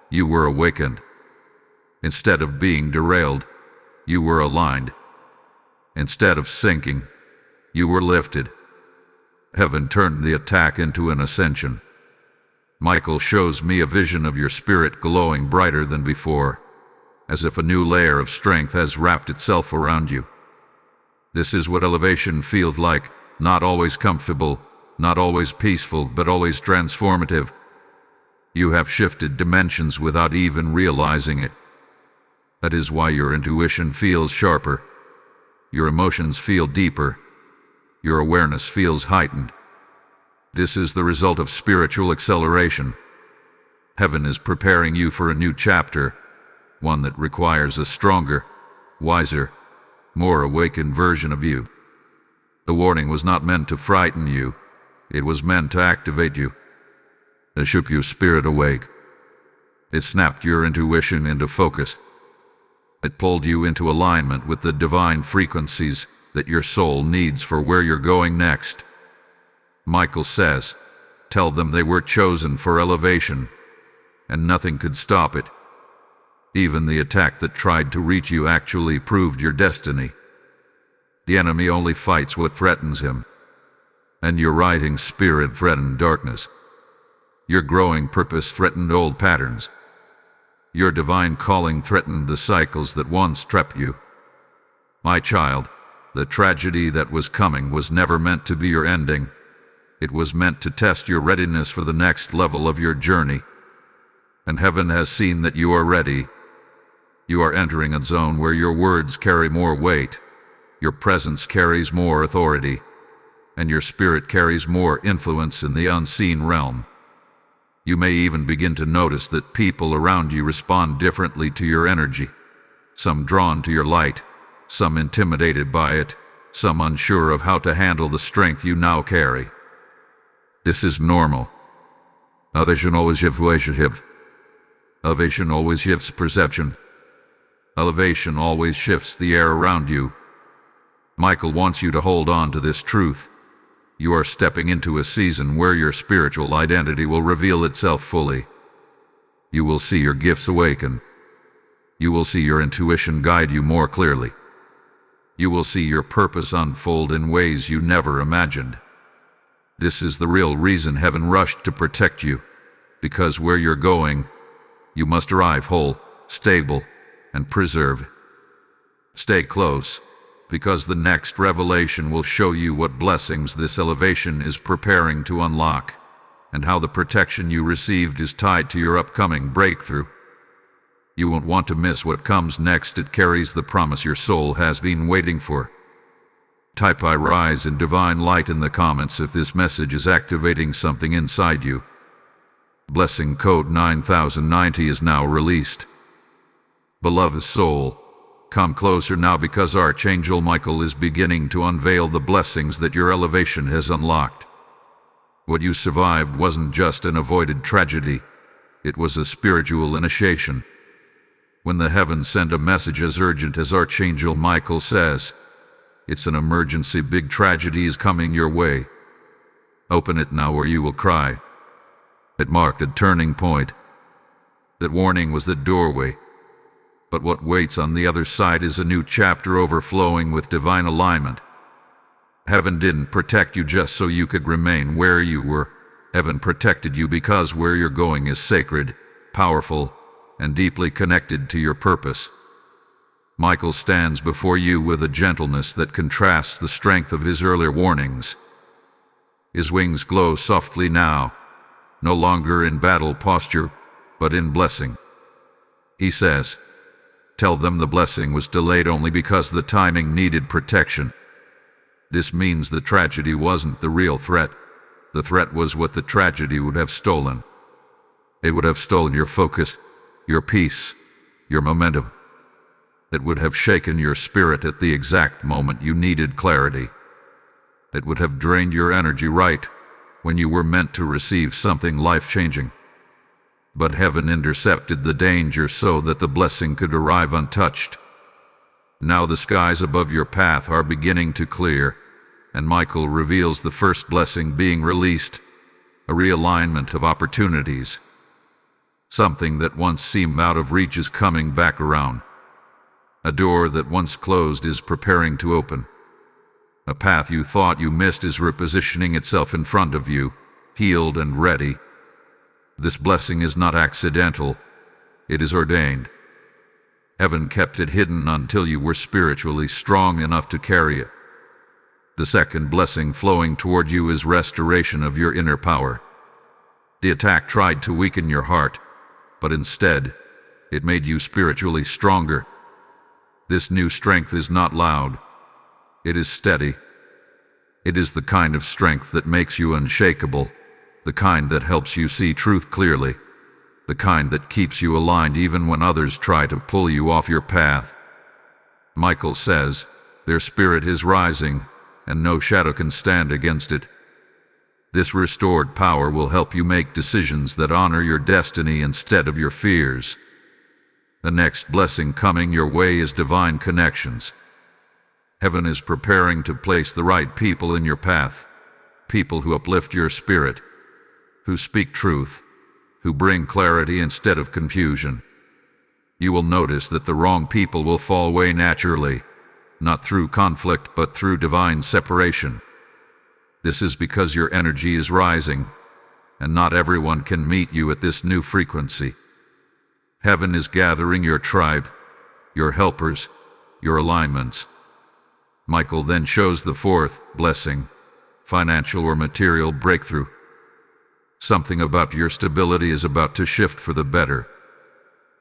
you were awakened. Instead of being derailed, you were aligned. Instead of sinking, you were lifted. Heaven turned the attack into an ascension. Michael shows me a vision of your spirit glowing brighter than before, as if a new layer of strength has wrapped itself around you. This is what elevation feels like, not always comfortable, not always peaceful, but always transformative. You have shifted dimensions without even realizing it. That is why your intuition feels sharper, your emotions feel deeper, your awareness feels heightened. This is the result of spiritual acceleration. Heaven is preparing you for a new chapter, one that requires a stronger, wiser, more awakened version of you. The warning was not meant to frighten you, it was meant to activate you. It shook your spirit awake. It snapped your intuition into focus. It pulled you into alignment with the divine frequencies that your soul needs for where you're going next. Michael says, tell them they were chosen for elevation, and nothing could stop it. Even the attack that tried to reach you actually proved your destiny. The enemy only fights what threatens him, and your rising spirit threatened darkness. Your growing purpose threatened old patterns. Your divine calling threatened the cycles that once trapped you. My child, the tragedy that was coming was never meant to be your ending. It was meant to test your readiness for the next level of your journey. And heaven has seen that you are ready. You are entering a zone where your words carry more weight, your presence carries more authority, and your spirit carries more influence in the unseen realm. You may even begin to notice that people around you respond differently to your energy. Some drawn to your light, some intimidated by it, some unsure of how to handle the strength you now carry. This is normal. Elevation always shifts relationship. Elevation always shifts perception. Elevation always shifts the air around you. Michael wants you to hold on to this truth. You are stepping into a season where your spiritual identity will reveal itself fully. You will see your gifts awaken. You will see your intuition guide you more clearly. You will see your purpose unfold in ways you never imagined. This is the real reason heaven rushed to protect you, because where you're going, you must arrive whole, stable, and preserved. Stay close, because the next revelation will show you what blessings this elevation is preparing to unlock, and how the protection you received is tied to your upcoming breakthrough. You won't want to miss what comes next. It carries the promise your soul has been waiting for. Type I rise in divine light in the comments if this message is activating something inside you. Blessing code 9090 is now released. Beloved soul, come closer now, because Archangel Michael is beginning to unveil the blessings that your elevation has unlocked. What you survived wasn't just an avoided tragedy, it was a spiritual initiation. When the heavens send a message as urgent as Archangel Michael says, It's an emergency. Big tragedy is coming your way. Open it now or you will cry. It marked a turning point. That warning was the doorway. But what waits on the other side is a new chapter overflowing with divine alignment. Heaven didn't protect you just so you could remain where you were. Heaven protected you because where you're going is sacred, powerful, and deeply connected to your purpose. Michael stands before you with a gentleness that contrasts the strength of his earlier warnings. His wings glow softly now, no longer in battle posture, but in blessing. He says, "Tell them the blessing was delayed only because the timing needed protection." This means the tragedy wasn't the real threat. The threat was what the tragedy would have stolen. It would have stolen your focus, your peace, your momentum. It would have shaken your spirit at the exact moment you needed clarity. It would have drained your energy right when you were meant to receive something life-changing. But heaven intercepted the danger so that the blessing could arrive untouched. Now the skies above your path are beginning to clear, and Michael reveals the first blessing being released, a realignment of opportunities. Something that once seemed out of reach is coming back around. A door that once closed is preparing to open. A path you thought you missed is repositioning itself in front of you, healed and ready. This blessing is not accidental, it is ordained. Heaven kept it hidden until you were spiritually strong enough to carry it. The second blessing flowing toward you is restoration of your inner power. The attack tried to weaken your heart, but instead, it made you spiritually stronger. This new strength is not loud. It is steady. It is the kind of strength that makes you unshakable, the kind that helps you see truth clearly, the kind that keeps you aligned even when others try to pull you off your path. Michael says, their spirit is rising, and no shadow can stand against it. This restored power will help you make decisions that honor your destiny instead of your fears. The next blessing coming your way is divine connections. Heaven is preparing to place the right people in your path, people who uplift your spirit, who speak truth, who bring clarity instead of confusion. You will notice that the wrong people will fall away naturally, not through conflict but through divine separation. This is because your energy is rising, and not everyone can meet you at this new frequency. Heaven is gathering your tribe, your helpers, your alignments. Michael then shows the fourth blessing, financial or material breakthrough. Something about your stability is about to shift for the better.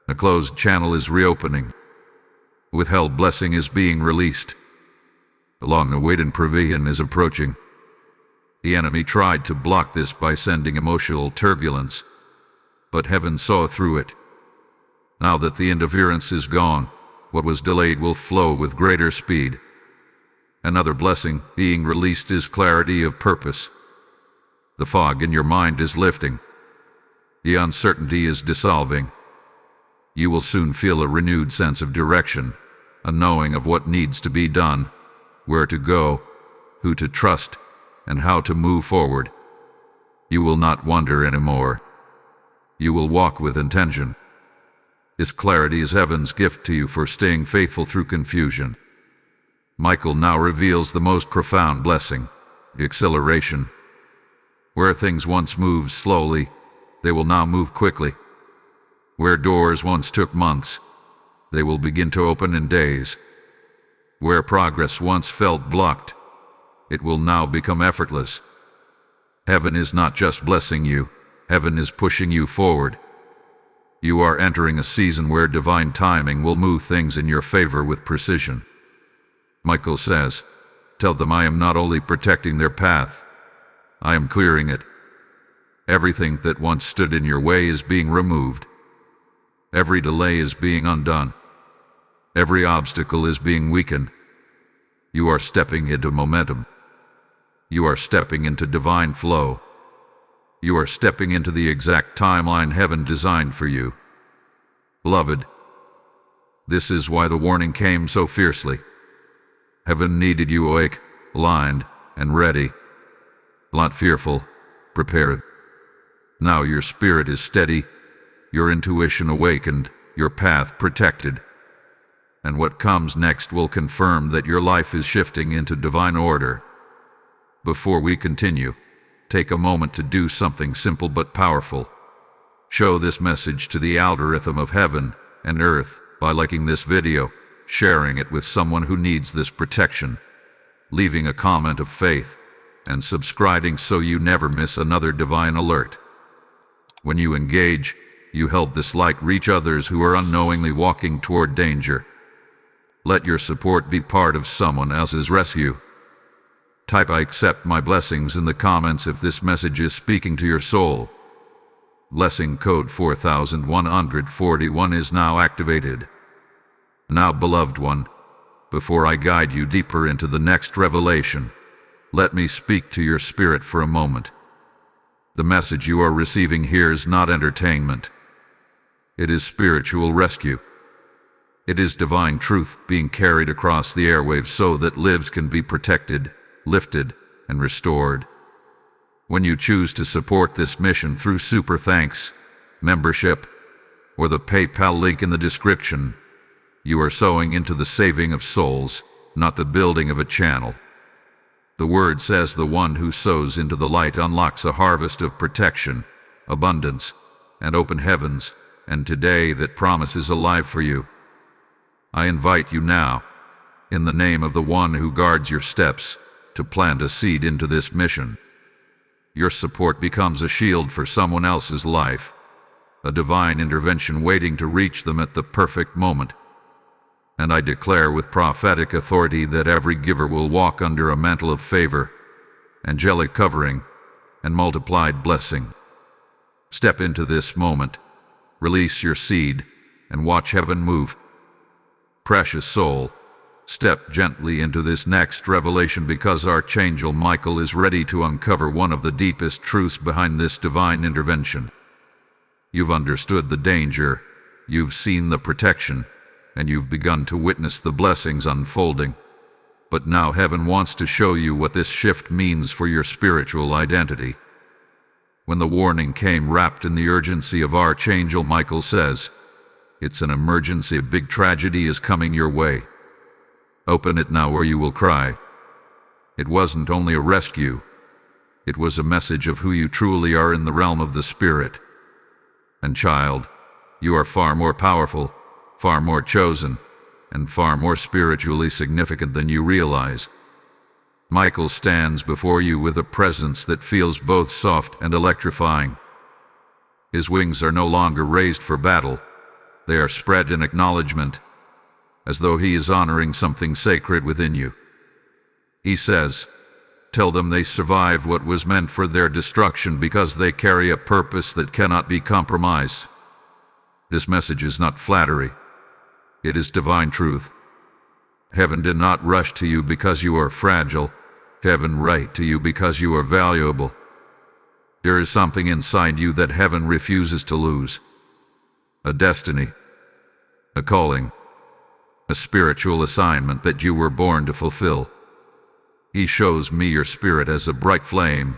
A closed channel is reopening. Withheld blessing is being released. The long-awaited provision is approaching. The enemy tried to block this by sending emotional turbulence, but heaven saw through it. Now that the interference is gone, what was delayed will flow with greater speed. Another blessing being released is clarity of purpose. The fog in your mind is lifting. The uncertainty is dissolving. You will soon feel a renewed sense of direction, a knowing of what needs to be done, where to go, who to trust, and how to move forward. You will not wander anymore. You will walk with intention. This clarity is heaven's gift to you for staying faithful through confusion. Michael now reveals the most profound blessing, acceleration. Where things once moved slowly, they will now move quickly. Where doors once took months, they will begin to open in days. Where progress once felt blocked, it will now become effortless. Heaven is not just blessing you, heaven is pushing you forward. You are entering a season where divine timing will move things in your favor with precision. Michael says, tell them I am not only protecting their path, I am clearing it. Everything that once stood in your way is being removed. Every delay is being undone. Every obstacle is being weakened. You are stepping into momentum. You are stepping into divine flow. You are stepping into the exact timeline heaven designed for you. Beloved, this is why the warning came so fiercely. Heaven needed you awake, aligned, and ready. Not fearful, prepared. Now your spirit is steady, your intuition awakened, your path protected. And what comes next will confirm that your life is shifting into divine order. Before we continue, take a moment to do something simple but powerful. Show this message to the algorithm of heaven and earth by liking this video, sharing it with someone who needs this protection, leaving a comment of faith, and subscribing so you never miss another divine alert. When you engage, you help this light reach others who are unknowingly walking toward danger. Let your support be part of someone else's rescue. Type "I accept my blessings" in the comments if this message is speaking to your soul. Blessing code 4141 is now activated. Now, beloved one, before I guide you deeper into the next revelation, let me speak to your spirit for a moment. The message you are receiving here is not entertainment. It is spiritual rescue. It is divine truth being carried across the airwaves so that lives can be protected, lifted, and restored. When you choose to support this mission through super thanks, membership, or the PayPal link in the description, you are sowing into the saving of souls, not the building of a channel. The word says the one who sows into the light unlocks a harvest of protection, abundance, and open heavens, and today that promise is alive for you. I invite you now, in the name of the one who guards your steps, to plant a seed into this mission. Your support becomes a shield for someone else's life, a divine intervention waiting to reach them at the perfect moment. And I declare with prophetic authority that every giver will walk under a mantle of favor, angelic covering, and multiplied blessing. Step into this moment, release your seed, and watch heaven move. Precious soul, step gently into this next revelation because Archangel Michael is ready to uncover one of the deepest truths behind this divine intervention. You've understood the danger, you've seen the protection, and you've begun to witness the blessings unfolding. But now heaven wants to show you what this shift means for your spiritual identity. When the warning came wrapped in the urgency of Archangel Michael says, "It's an emergency, a big tragedy is coming your way. Open it now or you will cry." It wasn't only a rescue, it was a message of who you truly are in the realm of the spirit. And child, you are far more powerful, far more chosen, and far more spiritually significant than you realize. Michael stands before you with a presence that feels both soft and electrifying. His wings are no longer raised for battle, they are spread in acknowledgement, as though he is honoring something sacred within you. He says, "Tell them they survived what was meant for their destruction because they carry a purpose that cannot be compromised." This message is not flattery. It is divine truth. Heaven did not rush to you because you are fragile. Heaven right to you because you are valuable. There is something inside you that heaven refuses to lose. A destiny, a calling, a spiritual assignment that you were born to fulfill. He shows me your spirit as a bright flame,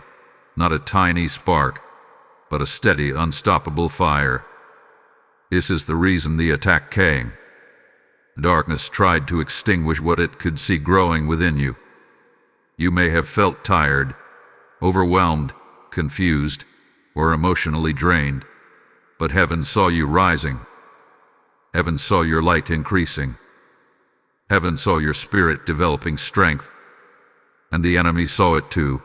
not a tiny spark, but a steady, unstoppable fire. This is the reason the attack came. Darkness tried to extinguish what it could see growing within you. You may have felt tired, overwhelmed, confused, or emotionally drained, but heaven saw you rising. Heaven saw your light increasing. Heaven saw your spirit developing strength, and the enemy saw it too.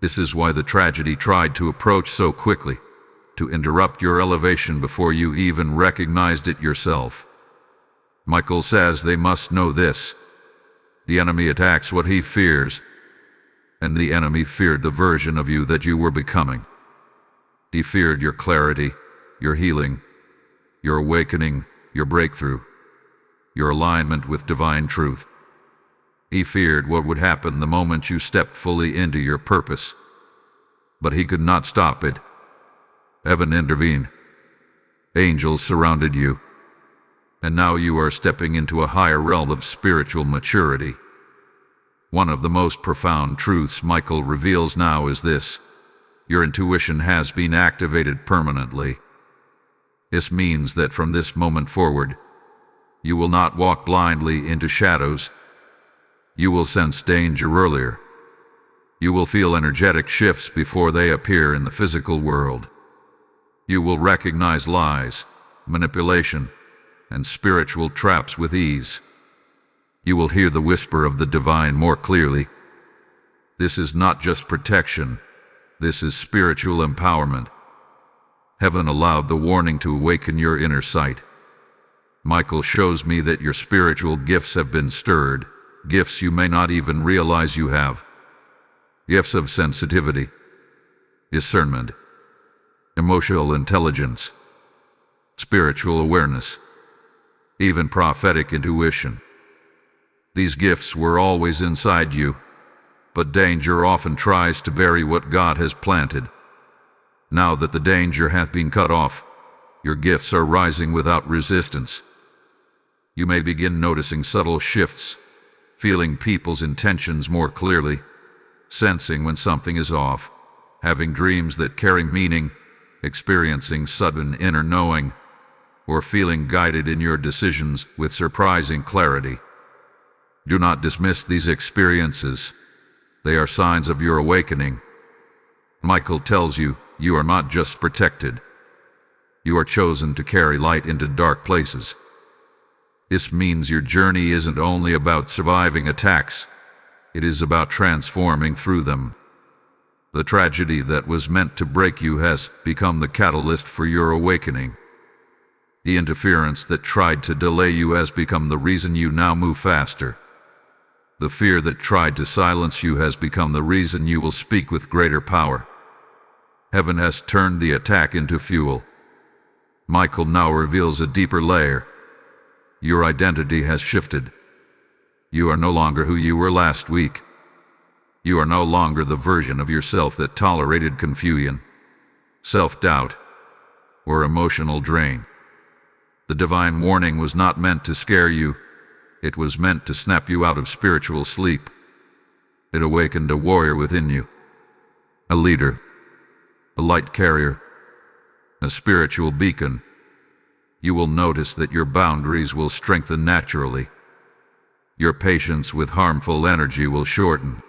This is why the tragedy tried to approach so quickly, to interrupt your elevation before you even recognized it yourself. Michael says they must know this. The enemy attacks what he fears, and the enemy feared the version of you that you were becoming. He feared your clarity, your healing, your awakening, your breakthrough, your alignment with divine truth. He feared what would happen the moment you stepped fully into your purpose. But he could not stop it. Heaven intervened. Angels surrounded you. And now you are stepping into a higher realm of spiritual maturity, One of the most profound truths Michael reveals now is this: your intuition has been activated permanently. This means that from this moment forward, you will not walk blindly into shadows. You will sense danger earlier. You will feel energetic shifts before they appear in the physical world. You will recognize lies, manipulation, and spiritual traps with ease. You will hear the whisper of the divine more clearly. This is not just protection. This is spiritual empowerment. Heaven allowed the warning to awaken your inner sight. Michael shows me that your spiritual gifts have been stirred, gifts you may not even realize you have. Gifts of sensitivity, discernment, emotional intelligence, spiritual awareness, even prophetic intuition. These gifts were always inside you, but danger often tries to bury what God has planted. Now that the danger hath been cut off, your gifts are rising without resistance. You may begin noticing subtle shifts, feeling people's intentions more clearly, sensing when something is off, having dreams that carry meaning, experiencing sudden inner knowing, or feeling guided in your decisions with surprising clarity. Do not dismiss these experiences. They are signs of your awakening. Michael tells you, you are not just protected. You are chosen to carry light into dark places. This means your journey isn't only about surviving attacks. It is about transforming through them. The tragedy that was meant to break you has become the catalyst for your awakening. The interference that tried to delay you has become the reason you now move faster. The fear that tried to silence you has become the reason you will speak with greater power. Heaven has turned the attack into fuel. Michael now reveals a deeper layer. Your identity has shifted. You are no longer who you were last week. You are no longer the version of yourself that tolerated confusion, self-doubt, or emotional drain. The divine warning was not meant to scare you. It was meant to snap you out of spiritual sleep. It awakened a warrior within you, a leader, a light carrier, a spiritual beacon. You will notice that your boundaries will strengthen naturally. Your patience with harmful energy will shorten.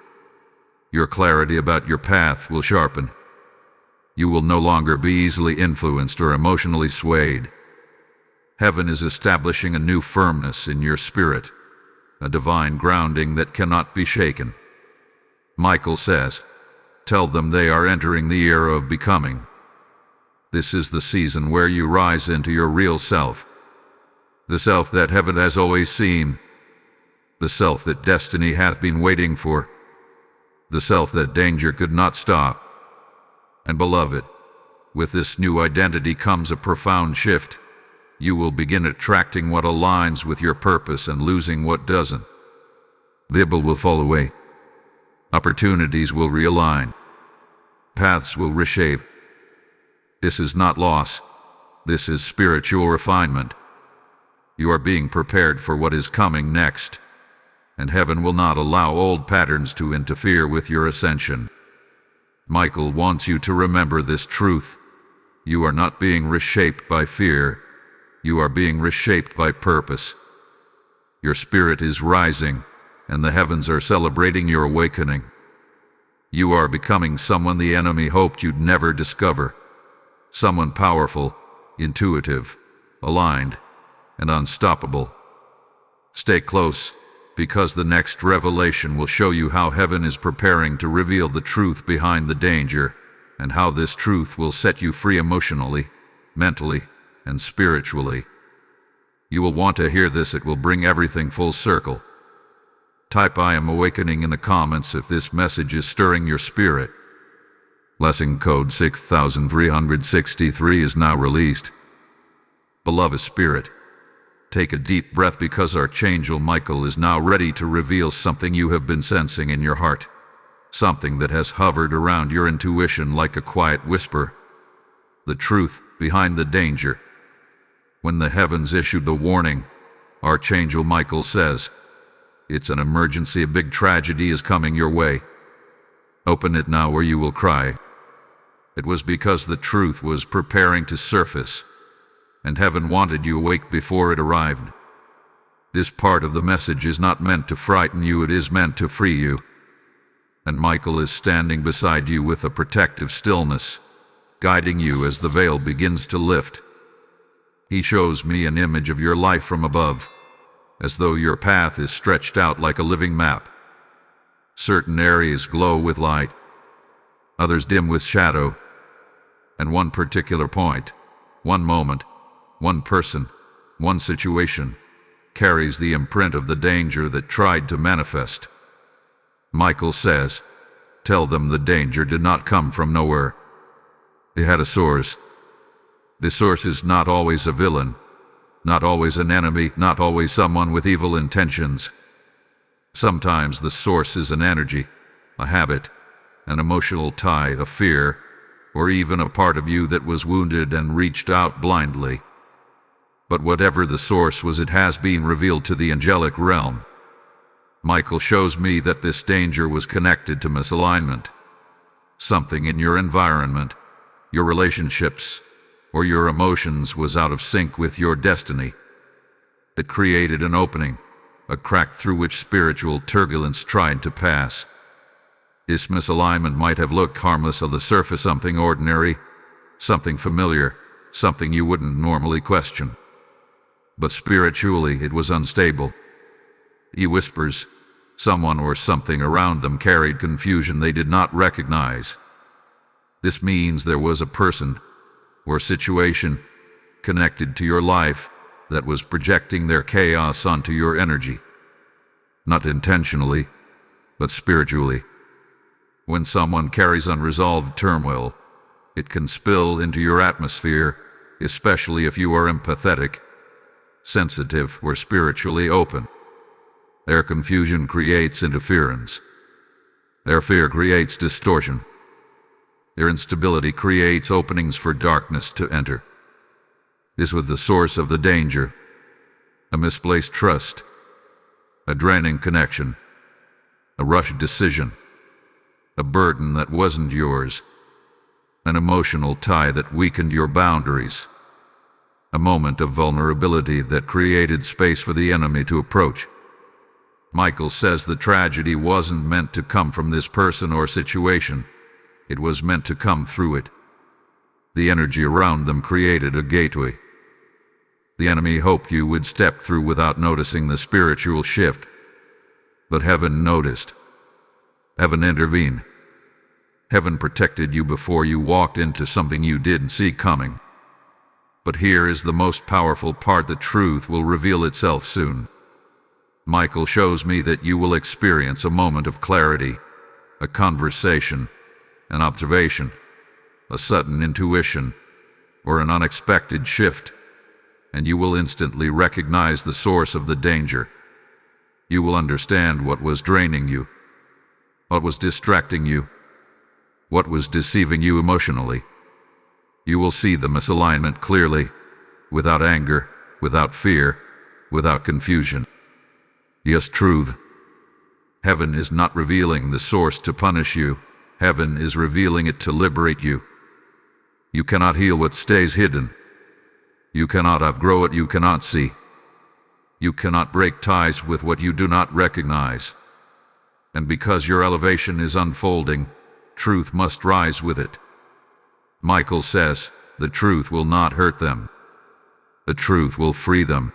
Your clarity about your path will sharpen. You will no longer be easily influenced or emotionally swayed. Heaven is establishing a new firmness in your spirit, a divine grounding that cannot be shaken. Michael says, tell them they are entering the era of becoming. This is the season where you rise into your real self, the self that heaven has always seen, the self that destiny hath been waiting for, the self that danger could not stop. And beloved, with this new identity comes a profound shift. You will begin attracting what aligns with your purpose and losing what doesn't. The evil will fall away. Opportunities will realign. Paths will reshape. This is not loss. This is spiritual refinement. You are being prepared for what is coming next, and heaven will not allow old patterns to interfere with your ascension. Michael wants you to remember this truth. You are not being reshaped by fear. You are being reshaped by purpose. Your spirit is rising, and the heavens are celebrating your awakening. You are becoming someone the enemy hoped you'd never discover. Someone powerful, intuitive, aligned, and unstoppable. Stay close, because the next revelation will show you how heaven is preparing to reveal the truth behind the danger, and how this truth will set you free emotionally, mentally, and spiritually. You will want to hear this. It will bring everything full circle. Type I am awakening in the comments if this message is stirring your spirit. Blessing code 6363 is now released. Beloved spirit, take a deep breath, because Archangel Michael is now ready to reveal something you have been sensing in your heart. Something that has hovered around your intuition like a quiet whisper. The truth behind the danger. When the heavens issued the warning, Archangel Michael says, It's an emergency. A big tragedy is coming your way. Open it now or you will cry. It was because the truth was preparing to surface, and heaven wanted you awake before it arrived. This part of the message is not meant to frighten you, it is meant to free you. And Michael is standing beside you with a protective stillness, guiding you as the veil begins to lift. He shows me an image of your life from above, as though your path is stretched out like a living map. Certain areas glow with light, others dim with shadow, and one particular point, one moment, one person, one situation, carries the imprint of the danger that tried to manifest. Michael says, tell them the danger did not come from nowhere. It had a source. The source is not always a villain, not always an enemy, not always someone with evil intentions. Sometimes the source is an energy, a habit, an emotional tie, a fear, or even a part of you that was wounded and reached out blindly. But whatever the source was, it has been revealed to the angelic realm. Michael shows me that this danger was connected to misalignment. Something in your environment, your relationships, or your emotions was out of sync with your destiny. It created an opening, a crack through which spiritual turbulence tried to pass. This misalignment might have looked harmless on the surface, something ordinary, something familiar, something you wouldn't normally question. But spiritually it was unstable. He whispers, someone or something around them carried confusion they did not recognize. This means there was a person or situation connected to your life that was projecting their chaos onto your energy. Not intentionally, but spiritually. When someone carries unresolved turmoil, it can spill into your atmosphere, especially if you are empathetic, sensitive, or spiritually open. Their confusion creates interference. Their fear creates distortion. Their instability creates openings for darkness to enter. This was the source of the danger, a misplaced trust, a draining connection, a rushed decision, a burden that wasn't yours, an emotional tie that weakened your boundaries, a moment of vulnerability that created space for the enemy to approach. Michael says the tragedy wasn't meant to come from this person or situation. It was meant to come through it. The energy around them created a gateway. The enemy hoped you would step through without noticing the spiritual shift. But heaven noticed. Heaven intervened. Heaven protected you before you walked into something you didn't see coming. But here is the most powerful part: the truth will reveal itself soon. Michael shows me that you will experience a moment of clarity, a conversation, an observation, a sudden intuition, or an unexpected shift, and you will instantly recognize the source of the danger. You will understand what was draining you, what was distracting you, what was deceiving you emotionally. You will see the misalignment clearly, without anger, without fear, without confusion. Yes, truth. Heaven is not revealing the source to punish you. Heaven is revealing it to liberate you. You cannot heal what stays hidden. You cannot outgrow what you cannot see. You cannot break ties with what you do not recognize. And because your elevation is unfolding, truth must rise with it. Michael says, the truth will not hurt them. The truth will free them.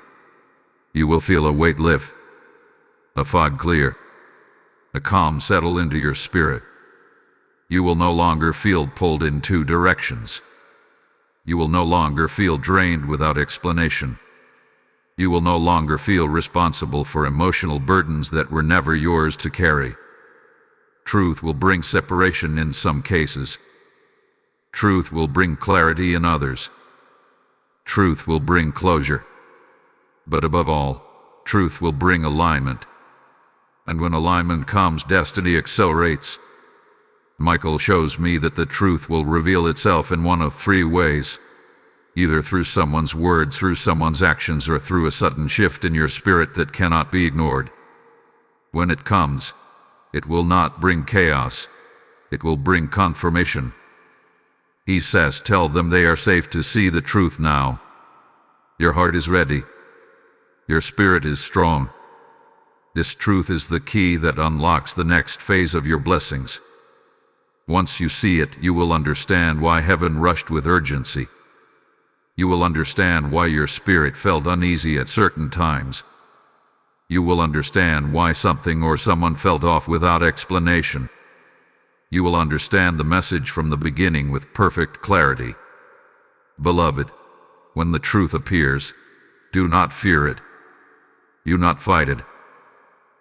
You will feel a weight lift, a fog clear, a calm settle into your spirit. You will no longer feel pulled in two directions. You will no longer feel drained without explanation. You will no longer feel responsible for emotional burdens that were never yours to carry. Truth will bring separation in some cases. Truth will bring clarity in others. Truth will bring closure. But above all, truth will bring alignment. And when alignment comes, destiny accelerates. Michael shows me that the truth will reveal itself in one of three ways: either through someone's words, through someone's actions, or through a sudden shift in your spirit that cannot be ignored. When it comes, it will not bring chaos. It will bring confirmation. He says, tell them they are safe to see the truth now. Your heart is ready. Your spirit is strong. This truth is the key that unlocks the next phase of your blessings. Once you see it, you will understand why heaven rushed with urgency. You will understand why your spirit felt uneasy at certain times. You will understand why something or someone felt off without explanation. You will understand the message from the beginning with perfect clarity. Beloved, when the truth appears, do not fear it. Do not fight it.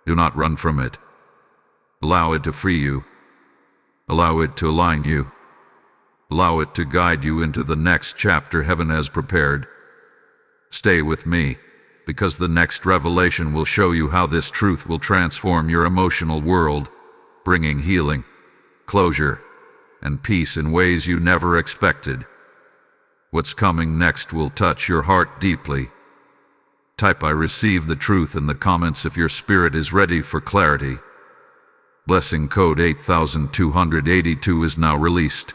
Do not run from it. Allow it to free you. Allow it to align you. Allow it to guide you into the next chapter heaven has prepared. Stay with me, because the next revelation will show you how this truth will transform your emotional world, bringing healing, closure, and peace in ways you never expected. What's coming next will touch your heart deeply. Type "I receive the truth" in the comments if your spirit is ready for clarity. Blessing code 8282 is now released.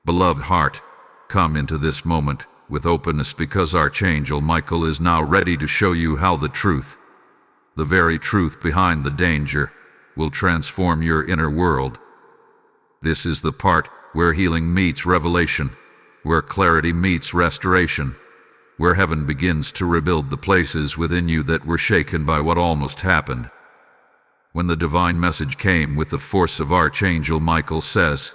Beloved heart, come into this moment with openness, because Archangel Michael is now ready to show you how the truth, the very truth behind the danger, will transform your inner world. This is the part where healing meets revelation, where clarity meets restoration, where heaven begins to rebuild the places within you that were shaken by what almost happened. When the divine message came with the force of Archangel Michael says,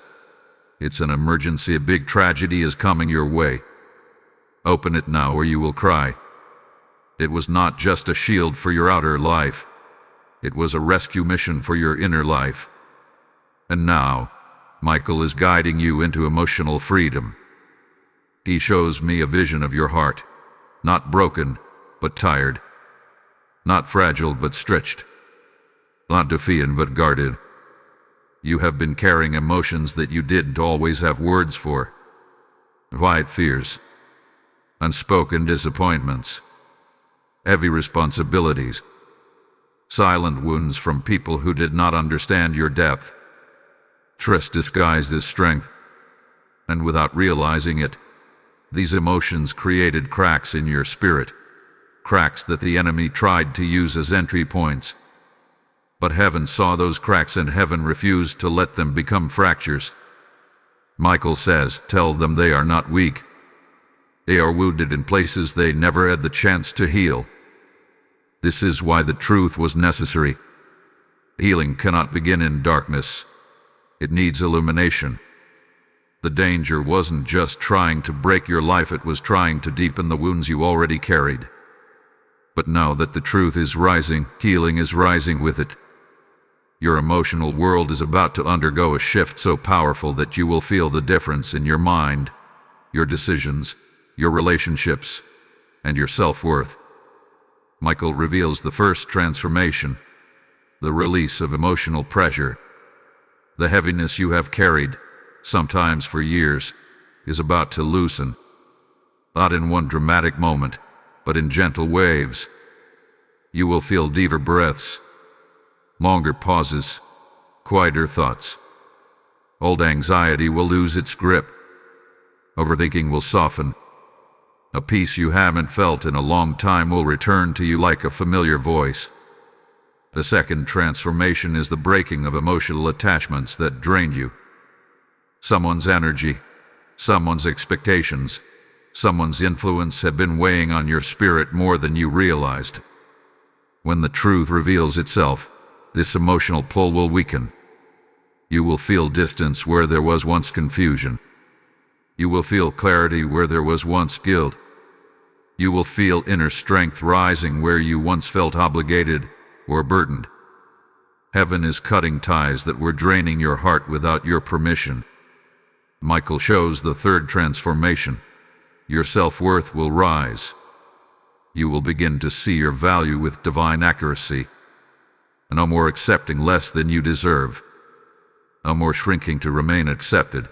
"It's an emergency, a big tragedy is coming your way. Open it now or you will cry." It was not just a shield for your outer life. It was a rescue mission for your inner life. And now, Michael is guiding you into emotional freedom. He shows me a vision of your heart, not broken, but tired. Not fragile, but stretched. Not defiant, but guarded. You have been carrying emotions that you didn't always have words for. Quiet fears, unspoken disappointments, heavy responsibilities, silent wounds from people who did not understand your depth. Trust disguised as strength. And without realizing it, these emotions created cracks in your spirit, cracks that the enemy tried to use as entry points. But heaven saw those cracks, and heaven refused to let them become fractures. Michael says, tell them they are not weak. They are wounded in places they never had the chance to heal. This is why the truth was necessary. Healing cannot begin in darkness. It needs illumination. The danger wasn't just trying to break your life, it was trying to deepen the wounds you already carried. But now that the truth is rising, healing is rising with it. Your emotional world is about to undergo a shift so powerful that you will feel the difference in your mind, your decisions, your relationships, and your self-worth. Michael reveals the first transformation, the release of emotional pressure. The heaviness you have carried, sometimes for years, is about to loosen. Not in one dramatic moment, but in gentle waves. You will feel deeper breaths, longer pauses, quieter thoughts. Old anxiety will lose its grip. Overthinking will soften. A peace you haven't felt in a long time will return to you like a familiar voice. The second transformation is the breaking of emotional attachments that drained you. Someone's energy, someone's expectations, someone's influence have been weighing on your spirit more than you realized. When the truth reveals itself, this emotional pull will weaken. You will feel distance where there was once confusion. You will feel clarity where there was once guilt. You will feel inner strength rising where you once felt obligated or burdened. Heaven is cutting ties that were draining your heart without your permission. Michael shows the third transformation. Your self-worth will rise. You will begin to see your value with divine accuracy. No more accepting less than you deserve. No more shrinking to remain accepted.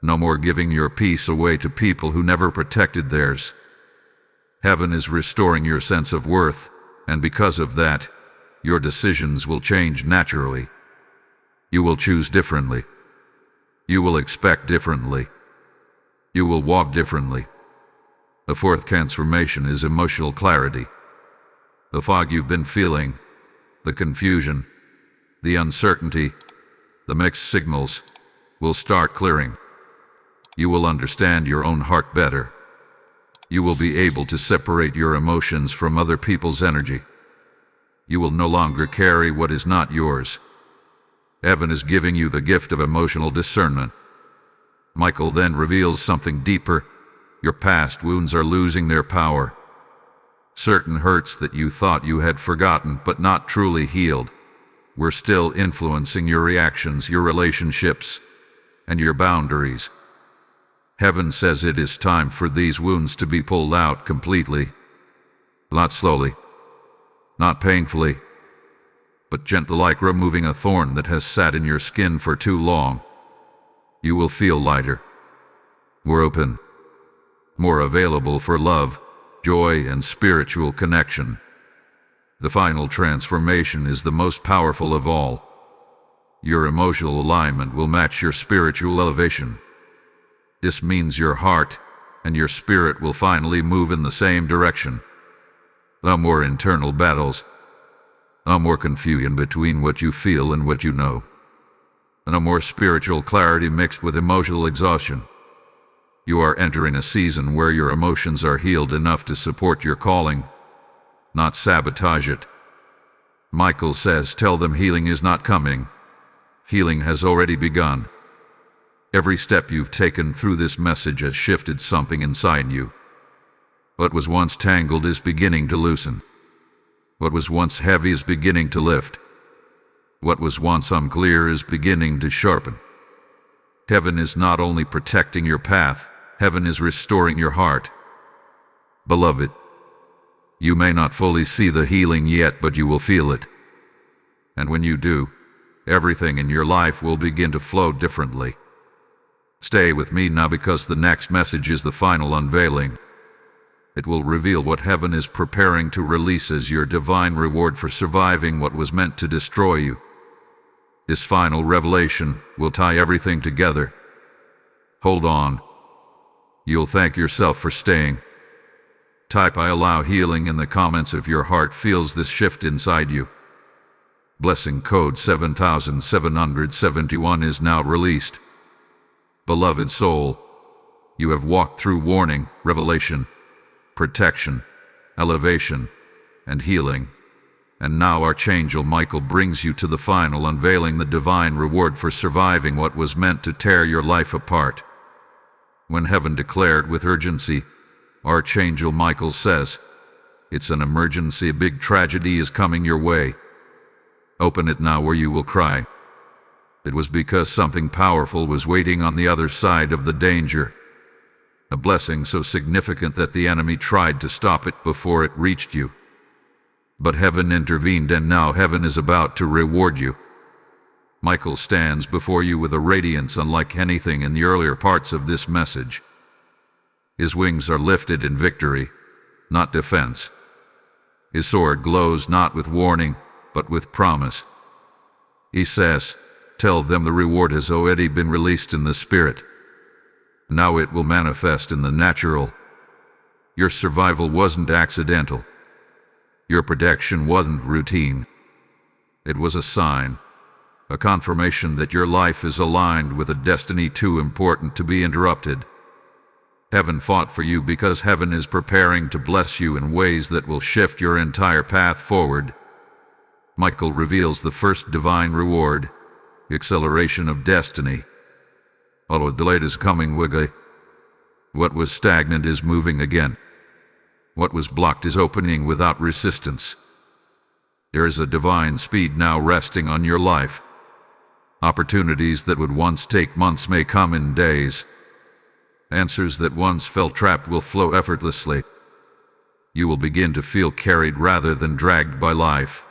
No more giving your peace away to people who never protected theirs. Heaven is restoring your sense of worth, and because of that, your decisions will change naturally. You will choose differently. You will expect differently. You will walk differently. The fourth transformation is emotional clarity. The fog you've been feeling, the confusion, the uncertainty, the mixed signals, will start clearing. You will understand your own heart better. You will be able to separate your emotions from other people's energy. You will no longer carry what is not yours. Heaven is giving you the gift of emotional discernment. Michael then reveals something deeper. Your past wounds are losing their power. Certain hurts that you thought you had forgotten but not truly healed were still influencing your reactions, your relationships, and your boundaries. Heaven says it is time for these wounds to be pulled out completely. Not slowly, not painfully, but gentle, like removing a thorn that has sat in your skin for too long. You will feel lighter, more open, more available for love, joy, and spiritual connection. The final transformation is the most powerful of all. Your emotional alignment will match your spiritual elevation. This means your heart and your spirit will finally move in the same direction. No more internal battles. No more confusion between what you feel and what you know. No more spiritual clarity mixed with emotional exhaustion. You are entering a season where your emotions are healed enough to support your calling, not sabotage it. Michael says, tell them healing is not coming. Healing has already begun. Every step you've taken through this message has shifted something inside you. What was once tangled is beginning to loosen. What was once heavy is beginning to lift. What was once unclear is beginning to sharpen. Heaven is not only protecting your path, heaven is restoring your heart. Beloved, you may not fully see the healing yet, but you will feel it. And when you do, everything in your life will begin to flow differently. Stay with me now, because the next message is the final unveiling. It will reveal what heaven is preparing to release as your divine reward for surviving what was meant to destroy you. This final revelation will tie everything together. Hold on. You'll thank yourself for staying. Type "I allow healing" in the comments if your heart feels this shift inside you. Blessing code 7771 is now released. Beloved soul, you have walked through warning, revelation, protection, elevation, and healing. And now Archangel Michael brings you to the final unveiling, the divine reward for surviving what was meant to tear your life apart. When heaven declared with urgency, Archangel Michael says, it's an emergency, a big tragedy is coming your way. Open it now or you will cry. It was because something powerful was waiting on the other side of the danger. A blessing so significant that the enemy tried to stop it before it reached you. But heaven intervened, and now heaven is about to reward you. Michael stands before you with a radiance unlike anything in the earlier parts of this message. His wings are lifted in victory, not defense. His sword glows not with warning, but with promise. He says, tell them the reward has already been released in the spirit. Now it will manifest in the natural. Your survival wasn't accidental. Your protection wasn't routine. It was a sign, a confirmation that your life is aligned with a destiny too important to be interrupted. Heaven fought for you because heaven is preparing to bless you in ways that will shift your entire path forward. Michael reveals the first divine reward, acceleration of destiny. What was delayed is coming quickly. What was stagnant is moving again. What was blocked is opening without resistance. There is a divine speed now resting on your life. Opportunities that would once take months may come in days. Answers that once felt trapped will flow effortlessly. You will begin to feel carried rather than dragged by life,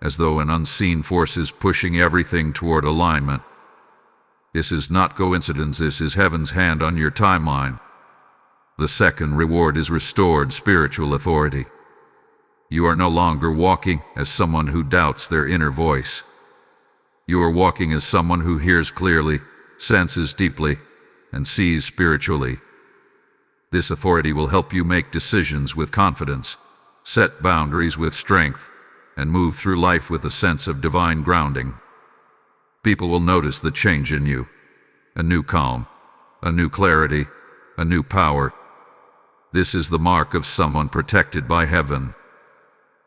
as though an unseen force is pushing everything toward alignment. This is not coincidence, this is heaven's hand on your timeline. The second reward is restored spiritual authority. You are no longer walking as someone who doubts their inner voice. You are walking as someone who hears clearly, senses deeply, and sees spiritually. This authority will help you make decisions with confidence, set boundaries with strength, and move through life with a sense of divine grounding. People will notice the change in you, a new calm, a new clarity, a new power. This is the mark of someone protected by heaven.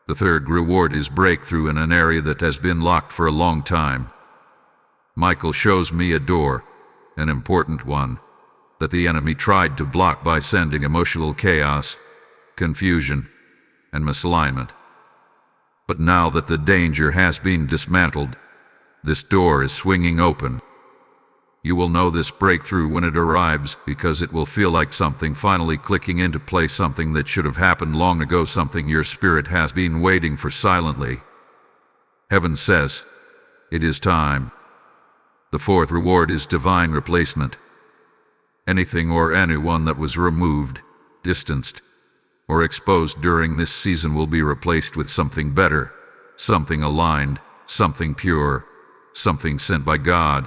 The third reward is breakthrough in an area that has been locked for a long time. Michael shows me a door, an important one, that the enemy tried to block by sending emotional chaos, confusion, and misalignment. But now that the danger has been dismantled, this door is swinging open. You will know this breakthrough when it arrives because it will feel like something finally clicking into place, something that should have happened long ago, something your spirit has been waiting for silently. Heaven says, it is time. The fourth reward is divine replacement. Anything or anyone that was removed, distanced, or exposed during this season will be replaced with something better, something aligned, something pure, something sent by God.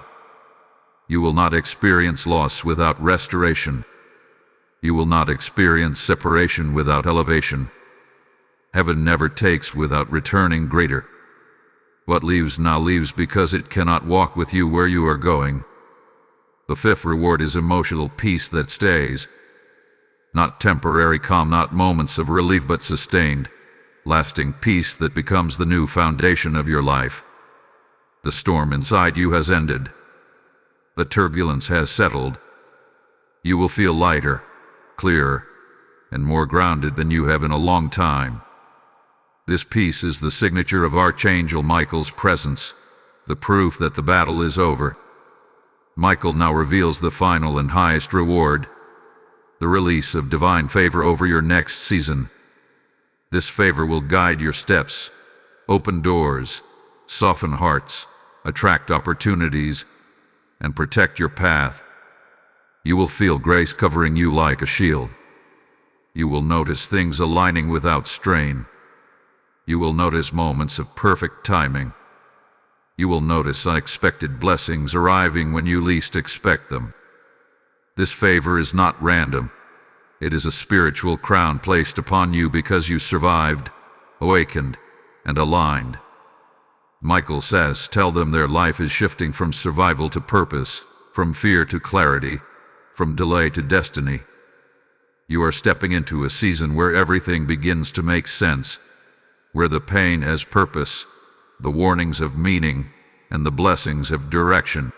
You will not experience loss without restoration. You will not experience separation without elevation. Heaven never takes without returning greater. What leaves now leaves because it cannot walk with you where you are going. The fifth reward is emotional peace that stays. Not temporary calm, not moments of relief, but sustained, lasting peace that becomes the new foundation of your life. The storm inside you has ended. The turbulence has settled. You will feel lighter, clearer, and more grounded than you have in a long time. This peace is the signature of Archangel Michael's presence, the proof that the battle is over. Michael now reveals the final and highest reward, the release of divine favor over your next season. This favor will guide your steps, open doors, soften hearts, attract opportunities, and protect your path. You will feel grace covering you like a shield. You will notice things aligning without strain. You will notice moments of perfect timing. You will notice unexpected blessings arriving when you least expect them. This favor is not random. It is a spiritual crown placed upon you because you survived, awakened, and aligned. Michael says, tell them their life is shifting from survival to purpose, from fear to clarity, from delay to destiny. You are stepping into a season where everything begins to make sense, where the pain has purpose, the warnings have meaning, and the blessings have direction.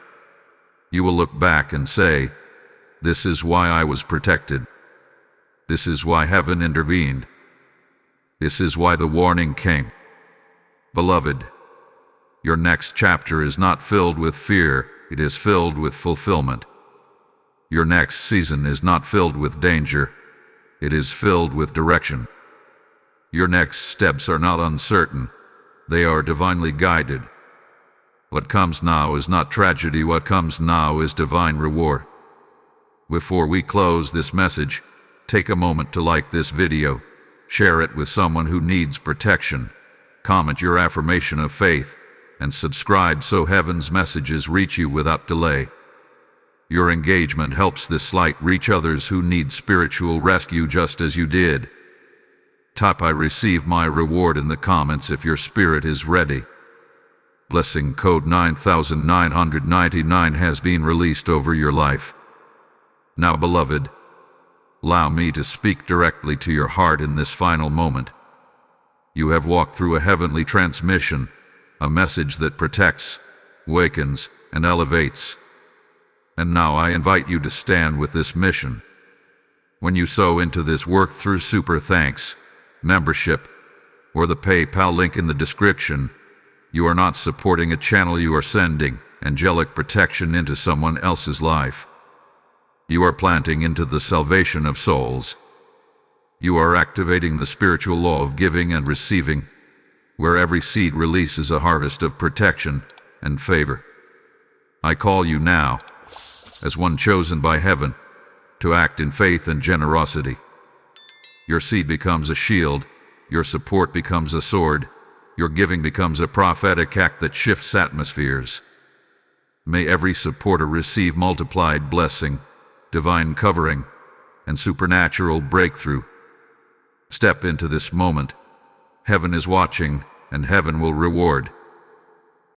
You will look back and say, this is why I was protected. This is why heaven intervened. This is why the warning came. Beloved, your next chapter is not filled with fear, it is filled with fulfillment. Your next season is not filled with danger, it is filled with direction. Your next steps are not uncertain, they are divinely guided. What comes now is not tragedy, what comes now is divine reward. Before we close this message, take a moment to like this video, share it with someone who needs protection, comment your affirmation of faith, and subscribe so heaven's messages reach you without delay. Your engagement helps this light reach others who need spiritual rescue just as you did. Type I receive my reward in the comments if your spirit is ready. Blessing code 9999 has been released over your life. Now, beloved, allow me to speak directly to your heart in this final moment. You have walked through a heavenly transmission, a message that protects, wakens, and elevates. And now I invite you to stand with this mission. When you sow into this work through super thanks, membership, or the PayPal link in the description, you are not supporting a channel, you are sending angelic protection into someone else's life. You are planting into the salvation of souls. You are activating the spiritual law of giving and receiving, where every seed releases a harvest of protection and favor. I call you now, as one chosen by heaven, to act in faith and generosity. Your seed becomes a shield, your support becomes a sword, your giving becomes a prophetic act that shifts atmospheres. May every supporter receive multiplied blessing, divine covering, and supernatural breakthrough. Step into this moment. Heaven is watching, and heaven will reward.